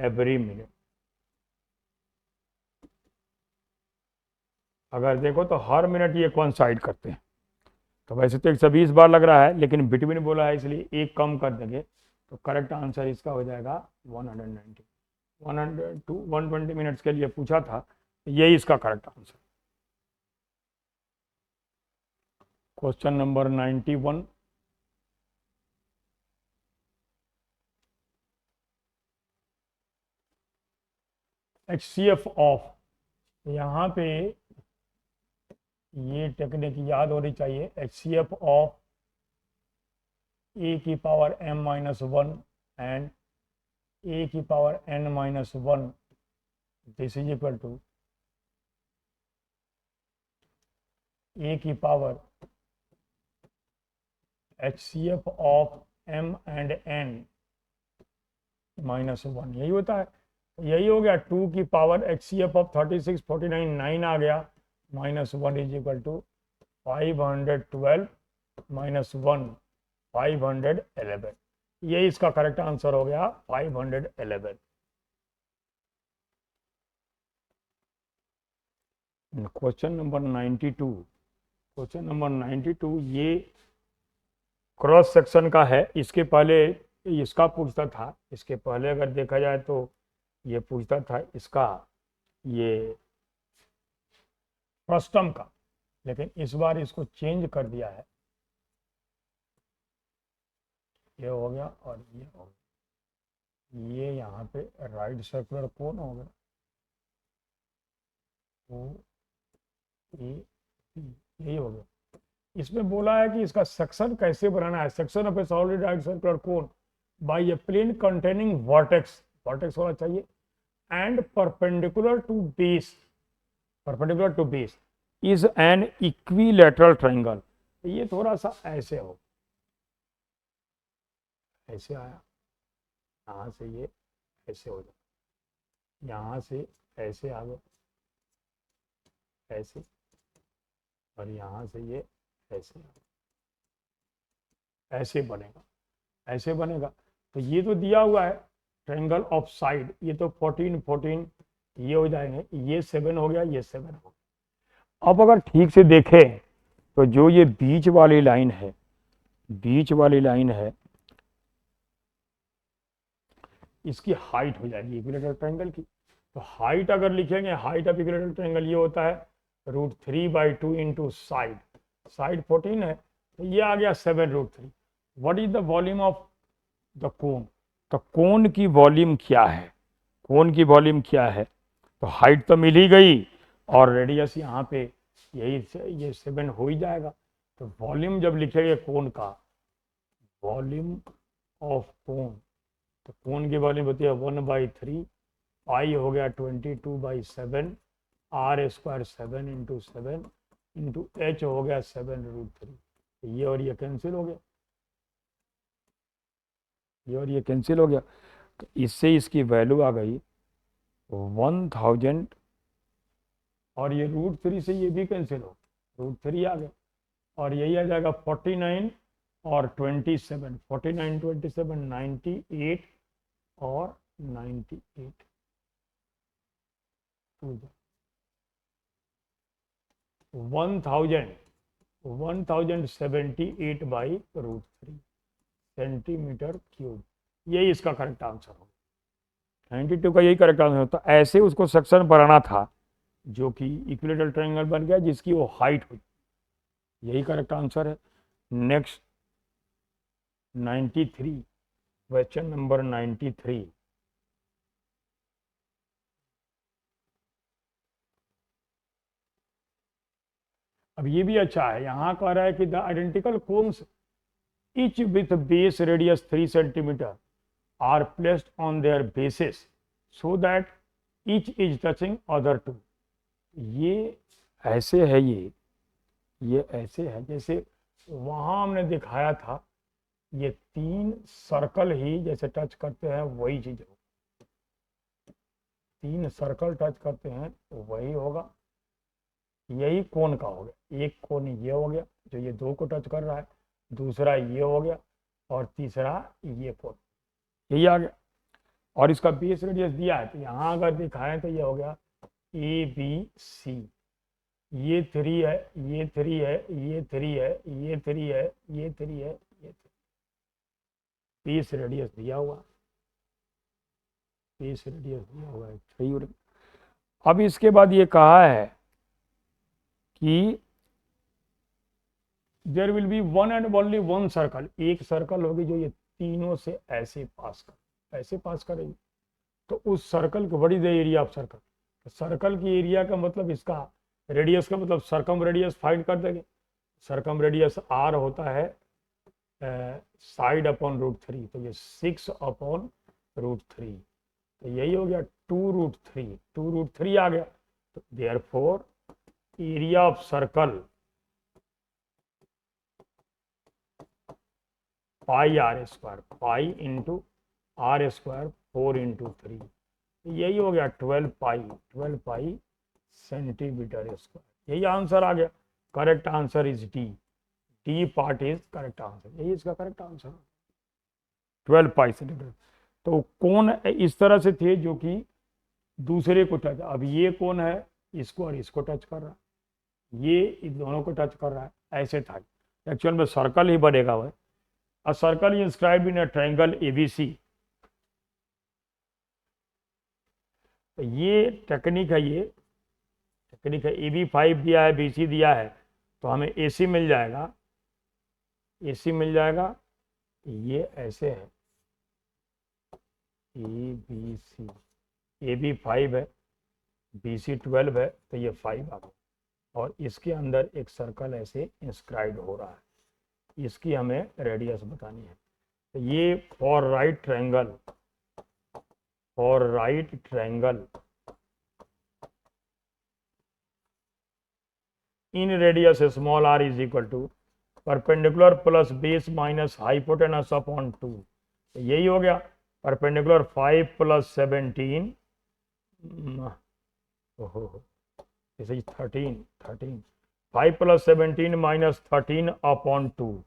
every minute। अगर देखो तो हर मिनट ये कोइंसाइड करते हैं, तो वैसे तो 120 बार लग रहा है, लेकिन बिटवीन बोला है इसलिए एक कम कर देंगे, तो करेक्ट आंसर इसका हो जाएगा 190। 100 to 120 मिनट्स के लिए पूछा था, यही इसका correct answer. Question number 91। HCF of, यहाँ पे ये टेक्निक याद होनी चाहिए। HCF ऑफ ए की पावर m-1 and a की power n-1, this is equal to a की power HCF of m and n -1, यही होता है। यही हो गया 2 की पावर HCF ऑफ 36 49 9 आ गया, -1 इज इक्वल टू 512 -1 511। ये इसका करेक्ट आंसर हो गया 511। क्वेश्चन नंबर 92, क्वेश्चन नंबर 92 ये क्रॉस सेक्शन का है। इसके पहले इसका पूछता था, इसके पहले अगर देखा जाए तो ये पूछता था इसका, ये फ्रस्टम का, लेकिन इस बार इसको चेंज कर दिया है। ये हो गया और ये हो गया, ये यहाँ पे राइट सर्कुलर कोन हो गया, वो यही हो गया। इसमें बोला है कि इसका सेक्शन कैसे बनाना है। Section of a solid right circular cone by a plane containing vertex, vertex होना चाहिए, and perpendicular to base, perpendicular to base is an equilateral triangle. ये थोड़ा सा ऐसे हो, ऐसे आया, यहाँ से ये ऐसे हो जाए, यहाँ से ऐसे आ गया, ऐसे, और यहाँ से ये ऐसे, ऐसे बनेगा, ऐसे बनेगा। तो ये तो दिया हुआ है ट्रायंगल ऑफ साइड, ये तो 14 14 ये हो जाएंगे, ये 7 हो गया, ये 7 हो गया। अब अगर ठीक से देखें तो जो ये बीच वाली लाइन है, बीच वाली लाइन है, इसकी हाइट हो जाएगी इक्विलैटरल ट्रायंगल की। तो हाइट अगर लिखेंगे, हाइट ऑफ इक्विलैटरल ट्रायंगल ये होता है √3/2 इंटू साइड, साइड 14 है तो ये आ गया 7√3। What is the volume of the cone, तो कोन की वॉल्यूम क्या है, कोन की वॉल्यूम क्या है। तो हाइट तो मिल ही गई और रेडियस यहाँ पे यही ये 7 हो ही जाएगा। तो वॉल्यूम जब लिखेंगे कोन का, वॉल्यूम ऑफ कोन, तो कोन की वॉल्यूम होती है 1/3, पाई हो गया 22/7, r square 7 into 7 into h हो गया 7√3। ये और ये कैंसिल हो गया, ये और ये कैंसिल हो गया। तो इससे इसकी वैल्यू आ गई 1000, और ये √3 से ये भी कैंसिल हो, √3 आ गया, और यही आ जाएगा 49 और 27, 49 27 98 और 98 1078/√3 सेंटीमीटर क्यूब। यही इसका करेक्ट आंसर होगा, 92 का यही करेक्ट आंसर होता। ऐसे उसको सेक्शन बनाना था जो कि इक्विलैटरल ट्रायंगल बन गया जिसकी वो हाइट हुई, यही करेक्ट आंसर है। Next 93, question number 93। अब ये भी अच्छा है, यहाँ कह रहा है कि the identical cones each with base radius 3 centimeter are placed on their bases so that each is touching other two। ये ऐसे है, ये ऐसे है जैसे वहाँ हमने दिखाया था, ये 3 सर्कल ही जैसे टच करते हैं वही चीज होगा, 3 सर्कल टच करते हैं तो वही होगा। यही कोन का हो गया, एक कोन ये हो गया जो ये 2 को टच कर रहा है, दूसरा ये हो गया और तीसरा ये कोन, यही आ गया। और इसका बेस रेडियस दिया है तो यहाँ अगर दिखाएं तो ये हो गया ABC, ये 3 है, ये 3 है, ये 3 है, ये 3 है, ये 3 है, ये 3, बेस रेडियस दिया हुआ, बेस रेडियस दिया हुआ है 3। अब इसके बाद ये कहा है कि there will be one and only one circle, एक सर्कल होगी जो ये तीनों से ऐसे पास करेगी। तो उस सर्कल को, what is the area of circle, circle की एरिया का मतलब इसका रेडियस का मतलब सरकम रेडियस फाइंड कर देंगे। सरकम रेडियस r होता है साइड अपॉन √3, तो ये 6/√3, तो यही हो गया 2√3, 2√3 आ गया। तो therefore area of circle pi r square, pi into r square 4 × 3, यही हो गया 12 पाई सेंटीमीटर स्क्वायर। यही आंसर आ गया। Correct answer is D part is correct answer, यही इसका करेक्ट आंसर, 12 पाई सेंटीमीटर। तो कोण इस तरह से थे जो कि दूसरे को टच, अब ये कोण है इसको और इसको टच कर रहा है, ये इन दोनों को टच कर रहा है, ऐसे था। एक्चुअल में सर्कल ही बनेगा वह। A circle inscribed in a triangle ABC, तो ये टेक्निक है, ये टेक्निक है। AB5 दिया है, BC दिया है, तो हमें AC मिल जाएगा, AC मिल जाएगा। ये ऐसे है ABC, AB5 है, BC 12 है, तो ये 5 आ गया। और इसके अंदर एक सर्कल ऐसे इंस्क्राइब्ड हो रहा है, इसकी हमें रेडियस बतानी है। तो ये for right triangle in radius small r is equal to perpendicular plus base minus hypotenuse upon 2, तो यही हो गया। Perpendicular 5 + 17, this is 13, 5 + 17 minus 13 upon 2,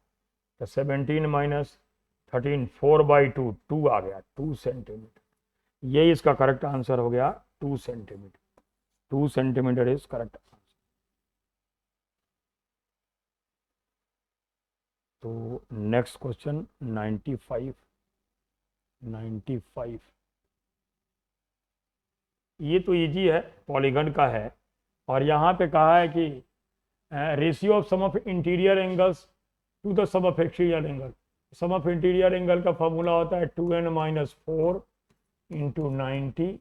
तो 17 माइनस 13 4/2, 2 आ गया, 2 सेंटीमीटर। यही इसका करेक्ट आंसर हो गया, 2 centimetre. 2 centimetre is correct answer. तो नेक्स्ट क्वेश्चन 95, ये तो इजी है, पॉलीगन का है। और यहाँ पे कहा है कि ratio of sum of interior angles to the sum of exterior angle. Sum of interior angle का फॉर्मूला होता है 2n - 4 × 90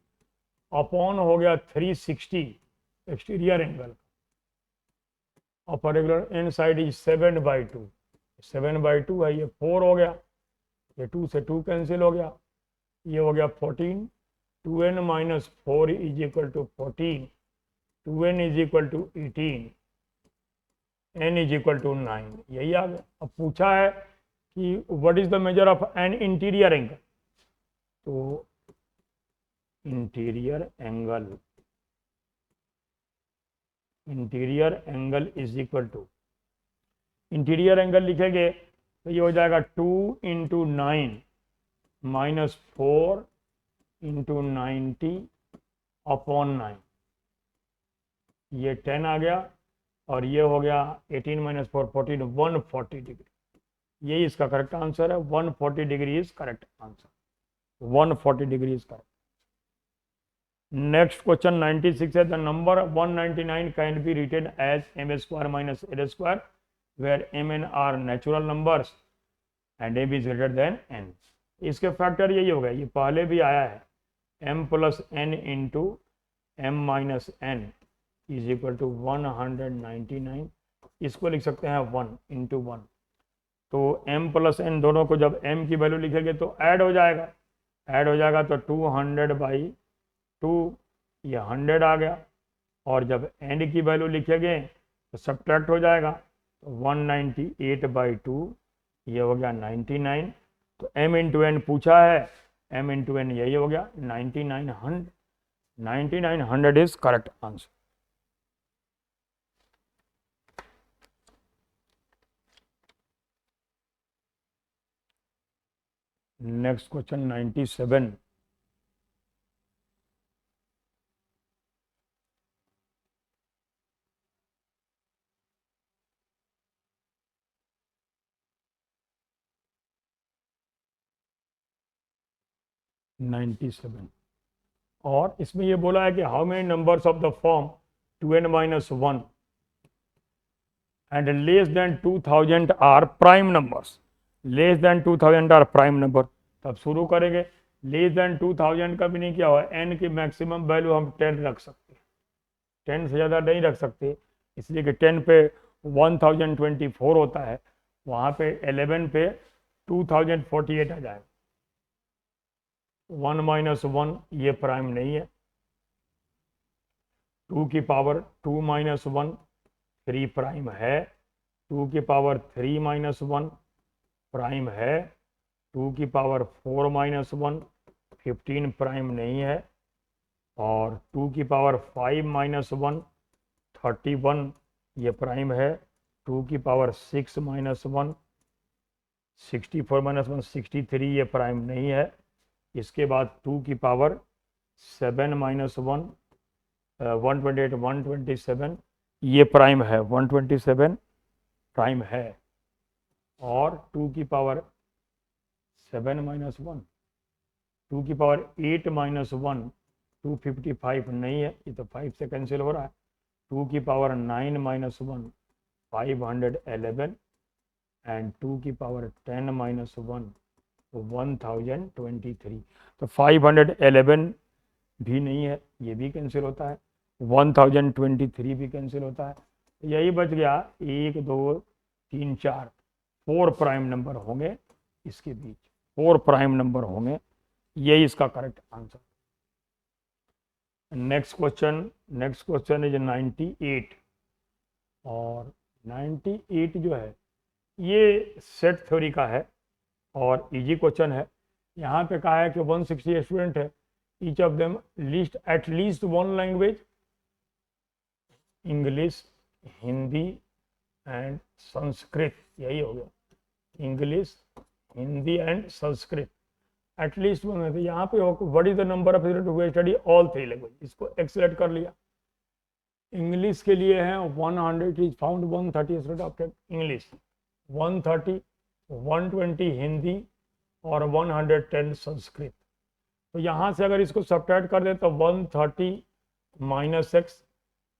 अपॉन हो गया 360 एक्सटीरियर एंगल, और पर्टिकुलर एन साइड इज 7/2, 7/2 है, ये 4 हो गया, ये 2 से 2 कैंसिल हो गया, ये हो गया 14, 2n - 4 is equal to 14, 2n is equal to 18, n is equal to 9, यही आ गया। अब पूछा है कि what is the measure of an interior angle, तो interior angle is equal to, interior angle लिखेंगे तो ये हो जाएगा 2 × 9 - 4 × 90 अपॉन 9, ये 10 आ गया, और ये हो गया 18 - 4 14, 140 डिग्री। यही इसका करेक्ट आंसर है, 140 degree is correct answer, 140 degree is correct. Next question 96 है, the number 199 can be written as m² - l², where mn are natural numbers and ab is greater than n। इसके factor यही हो गए, ये पहले भी आया है, m + n × m - n is equal to 199, इसको लिख सकते हैं 1 × 1। तो m + n दोनों को जब m की वैल्यू लिखेंगे तो ऐड हो जाएगा, तो 200/2, ये 100 आ गया, और जब n की वैल्यू लिखेंगे तो सब्ट्रैक्ट हो जाएगा, तो 198/2, ये हो गया 99। तो m × n पूछा है, m × n यही हो गया 9900, 9900 is correct answer. Next question 97, और इसमें ये बोला है कि how many numbers of the form 2n - 1 and less than 2000 are prime numbers, less than 2000 are prime number. तब शुरू करेंगे, लेस देन 2000 का भी नहीं किया हुआ, n की मैक्सिमम वैल्यू हम 10 रख सकते हैं, 10 से ज़्यादा नहीं रख सकते, इसलिए कि 10 पे 1024 होता है, वहाँ पे 11 पे 2048 आ जाएगा। 1 - 1 ये प्राइम नहीं है। 2 की पावर 2 - 1 3 प्राइम है। 2 की पावर 3 - 1 प्राइम है। 2 की पावर 4 - 1 15 प्राइम नहीं है। और 2 की पावर 5 - 1 31 ये प्राइम है। 2 की पावर 6 - 1 64 - 1 63 ये प्राइम नहीं है। इसके बाद 2 की पावर 7 - 1 128 127 ये प्राइम है। 127 प्राइम है। और 2 की पावर 7 - 1 2 की पावर 8 - 1 255 नहीं है, ये तो 5 से कैंसिल हो रहा है। 2 की पावर 9 - 1 511 एंड 2 की पावर 10 - 1 1023। तो 511 भी नहीं है, ये भी कैंसिल होता है। 1023 भी कैंसिल होता है। यही बच गया 1 2 3 4 4 प्राइम नंबर होंगे इसके बीच, 4 प्राइम नंबर होंगे। यही इसका correct answer. Next question is 98। और 98 जो है ये सेट थ्योरी का है और इजी क्वेश्चन है। यहाँ पे कहा है कि 160 स्टूडेंट है, each of them list at least one language, English, Hindi and Sanskrit. यही हो गया, English, Hindi and Sanskrit. At least one है। तो यहाँ पे what is the number of student who study all 3 language, इसको एक्सलेक्ट कर लिया। इंग्लिश के लिए है 100 is found 130 student of English, 130 120 Hindi और 110 संस्कृत। तो यहाँ से अगर इसको सब्ट्रैक्ट कर दे तो 130 - x,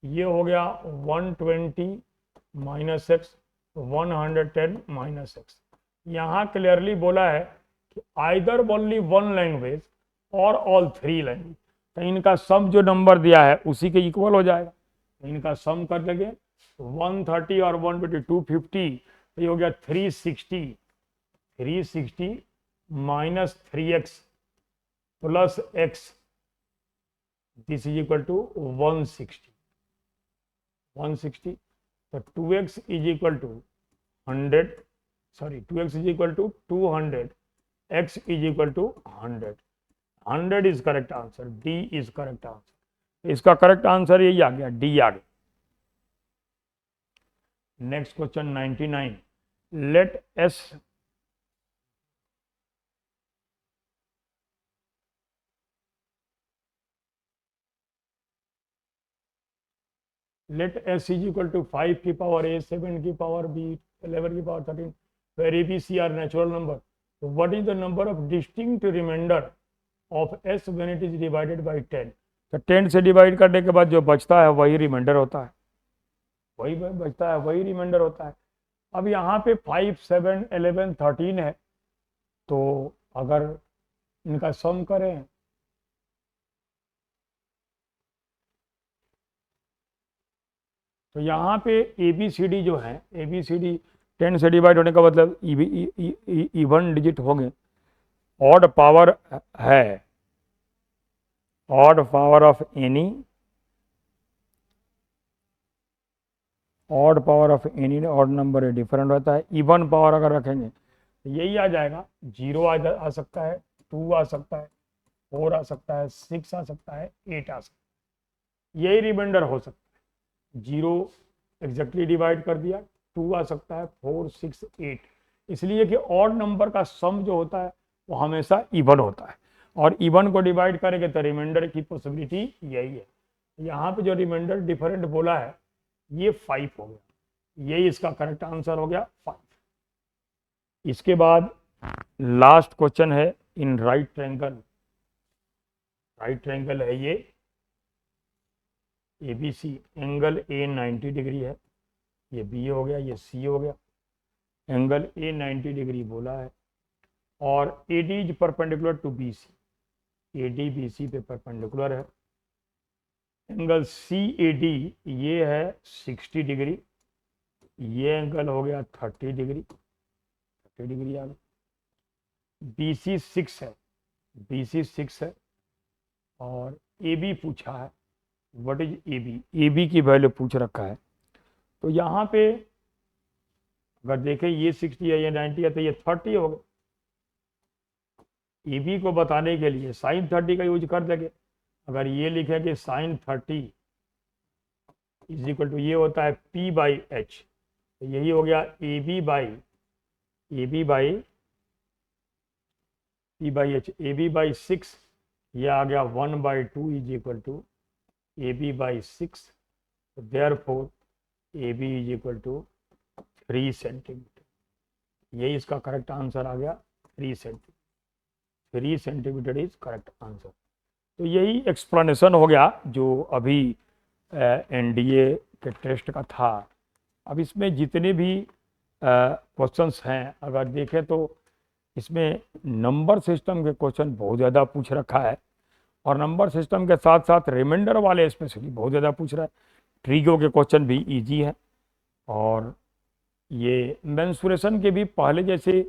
ये हो गया 120 - x 110 - x। यहाँ क्लियरली बोला है कि आइदर ओनली वन लैंग्वेज और ऑल 3 लैंग्वेज। तो इनका सम जो नंबर दिया है उसी के इक्वल हो जाएगा। तो इनका सम कर देंगे 130 और 120 250, तो ये हो गया 360 - 3x plus x, this is equal to 160। तो 2x is equal to 100, sorry 2x is equal to 200, x is equal to 100। 100 is correct answer, D is correct answer. इसका करेक्ट आंसर यही आ गया, डी आ गया। Next question 99। Let s let s is equal to 5 की power a 7 की power b 11 की power 13 where a b c are natural number, so what is the number of distinct remainder of s when it is divided by 10? तो 10 से divide करने के बाद जो बचता है वही रिमाइंडर होता है, वही बचता है, वही रिमाइंडर होता है। अब यहाँ पे 5 7 11 13 है, तो अगर इनका सम करें तो यहाँ पे ए बी सी डी जो है, ए बी सी डी 10 से डिवाइड होने का मतलब इवन डिजिट होंगे। ऑड पावर है, odd power of any, odd power of any odd number different होता है। इवन पावर अगर रखेंगे तो यही आ जाएगा, 0 आ सकता है, 2 आ सकता है, 4 आ सकता है, 6 आ सकता है, 8 आ सकता है। यही रिमाइंडर हो सकता है। 0 एग्जैक्टली डिवाइड कर दिया, 2 आ सकता है, 4 6 8। इसलिए कि ऑड नंबर का सम जो होता है वो हमेशा इवन होता है, और इवन को डिवाइड करेंगे तो रिमाइंडर की पॉसिबिलिटी यही है। यहाँ पे जो रिमाइंडर डिफरेंट बोला है ये 5 हो गया, यही इसका करेक्ट आंसर हो गया 5। इसके बाद लास्ट क्वेश्चन है in right triangle. Right triangle है ये ABC, एंगल A 90 डिग्री है, ये B हो गया, ये C हो गया। एंगल A 90 डिग्री बोला है और AD is perpendicular to BC, AD BC पे परपेंडिकुलर है। एंगल CAD ये है 60 डिग्री, ये एंगल हो गया 30 डिग्री, 60 डिग्री आ गई। BC 6 है, BC 6 है और AB पूछा है, व्हाट इज AB, AB की वैल्यू पूछ रखा है। तो यहाँ पे अगर देखें ये 60 है, ये 90 है, तो ये 30 हो गया। AB को बताने के लिए sin 30 का यूज कर देंगे। अगर ये लिखें कि sin 30 इज इक्वल टू, ये होता है P बाई एच, तो यही हो गया AB by P by H, AB by 6, ये आ गया 1/2 is equal to AB by 6, therefore AB is equal to 3 centimetre. यही इसका करेक्ट आंसर आ गया, 3 centimetre. 3 centimetre is correct answer. तो यही एक्सप्लेनेशन हो गया जो अभी NDA के टेस्ट का था। अब इसमें जितने भी क्वेश्चंस हैं अगर देखें तो इसमें नंबर सिस्टम के क्वेश्चन बहुत ज़्यादा पूछ रखा है, और नंबर सिस्टम के साथ साथ रिमाइंडर वाले स्पेशली बहुत ज़्यादा पूछ रहा है। ट्रिगो के क्वेश्चन भी इजी है, और ये मेंसुरेशन के भी पहले जैसे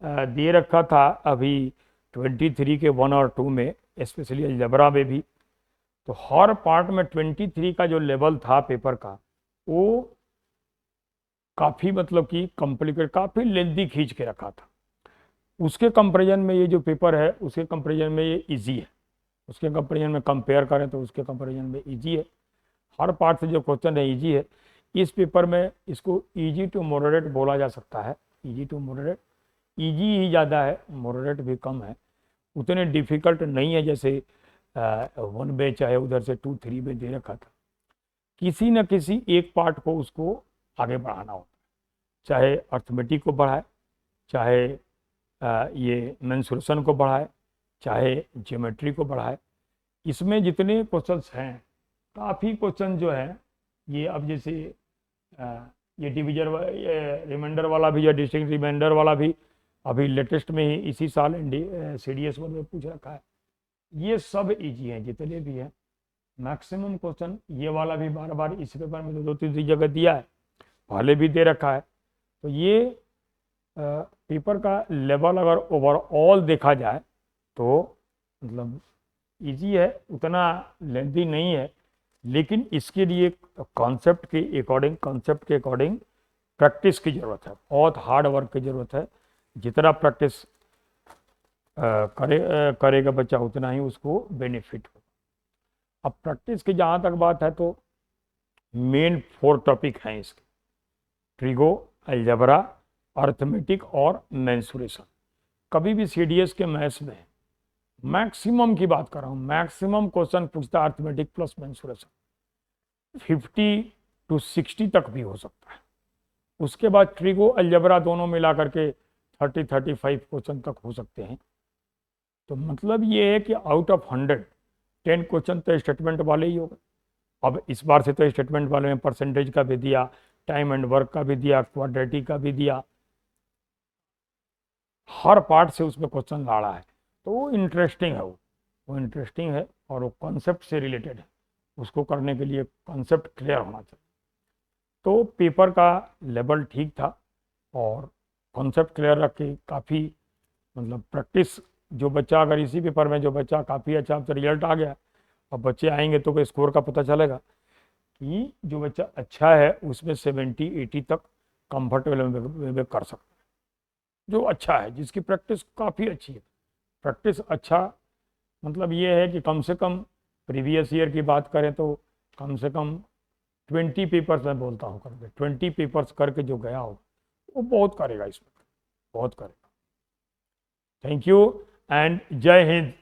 दे रखा था अभी 23 के 1 और 2 में, स्पेशली अलजेब्रा में भी, तो हर पार्ट में 23 का जो लेवल था पेपर का वो काफ़ी मतलब कि कॉम्प्लिकेट, काफ़ी लेंथी खींच के रखा था। उसके कंपैरिजन में ये जो पेपर है उसके कंपैरिजन में ये इजी है, उसके कंपैरिजन में कंपेयर करें तो उसके कंपैरिजन में इजी है। हर पार्ट से जो क्वेश्चन है इजी है। इस पेपर में इसको इजी टू मॉडरेट बोला जा सकता है, इजी टू मॉडरेट। इजी ही ज़्यादा है, मॉडरेट भी कम है, उतने डिफ़िकल्ट नहीं है जैसे 1 में चाहे उधर से 2, 3 में दे रखा था। किसी न किसी एक पार्ट को उसको आगे बढ़ाना होता है, चाहे अर्थमेटिक को बढ़ाए, चाहे ये मेंसुरेशन को बढ़ाए, चाहे ज्योमेट्री को बढ़ाए। इसमें जितने क्वेश्चंस हैं काफ़ी क्वेश्चन जो है ये अब जैसे ये डिविजन रिमाइंडर वाला भी या डिस्ट्रिक्ट रिमाइंडर वाला भी अभी लेटेस्ट में ही इसी साल CDS 1 में पूछ रखा है। ये सब इजी हैं जितने भी हैं, मैक्सिमम क्वेश्चन। ये वाला भी बार बार इस पेपर में 2-3 जगह दिया है, पहले भी दे रखा है। तो ये पेपर का लेवल अगर ओवरऑल देखा जाए तो मतलब इजी है, उतना लेंथी नहीं है, लेकिन इसके लिए कॉन्सेप्ट के अकॉर्डिंग प्रैक्टिस की ज़रूरत है, बहुत हार्ड वर्क की ज़रूरत है। जितना प्रैक्टिस करेगा बच्चा उतना ही उसको बेनिफिट हो। अब प्रैक्टिस की जहाँ तक बात है तो मेन 4 टॉपिक हैं इसके, ट्रिगो, अलजेब्रा, अर्थमेटिक और मेंसुरेशन। कभी भी CDS के मैथ्स में मैक्सिमम की बात कर रहा हूँ, मैक्सिमम क्वेश्चन पूछता है अर्थमेटिक प्लस मेंसुरेशन, 50 to 60 तक भी हो सकता है। उसके बाद ट्रिगो अलजेब्रा दोनों मिला करके 30-35 क्वेश्चन तक हो सकते हैं। तो मतलब ये है कि आउट ऑफ 100 10 क्वेश्चन तो स्टेटमेंट वाले ही हो गए। अब इस बार से तो स्टेटमेंट वाले में परसेंटेज का भी दिया, टाइम एंड वर्क का भी दिया, क्वाड्रेटिक का भी दिया, हर पार्ट से उसमें क्वेश्चन लाड़ा है। तो वो इंटरेस्टिंग है, वो इंटरेस्टिंग है और वो कॉन्सेप्ट से रिलेटेड है। उसको करने के लिए कॉन्सेप्ट क्लियर होना चाहिए। तो पेपर का लेवल ठीक था और कॉन्सेप्ट क्लियर रख के काफ़ी मतलब प्रैक्टिस, जो बच्चा अगर इसी पेपर में जो बच्चा काफ़ी अच्छा रिजल्ट आ गया, अब बच्चे आएंगे तो स्कोर का पता चलेगा कि जो बच्चा अच्छा है उसमें 70-80 तक कंफर्टेबल में कर सकता है, जो अच्छा है, जिसकी प्रैक्टिस काफ़ी अच्छी है। प्रैक्टिस अच्छा मतलब ये है कि कम से कम प्रीवियस ईयर की बात करें तो कम से कम 20 पेपर्स मैं बोलता हूँ करके, 20 पेपर्स करके जो गया हो वो बहुत करेगा, इसमें बहुत करेगा। थैंक यू एंड जय हिंद।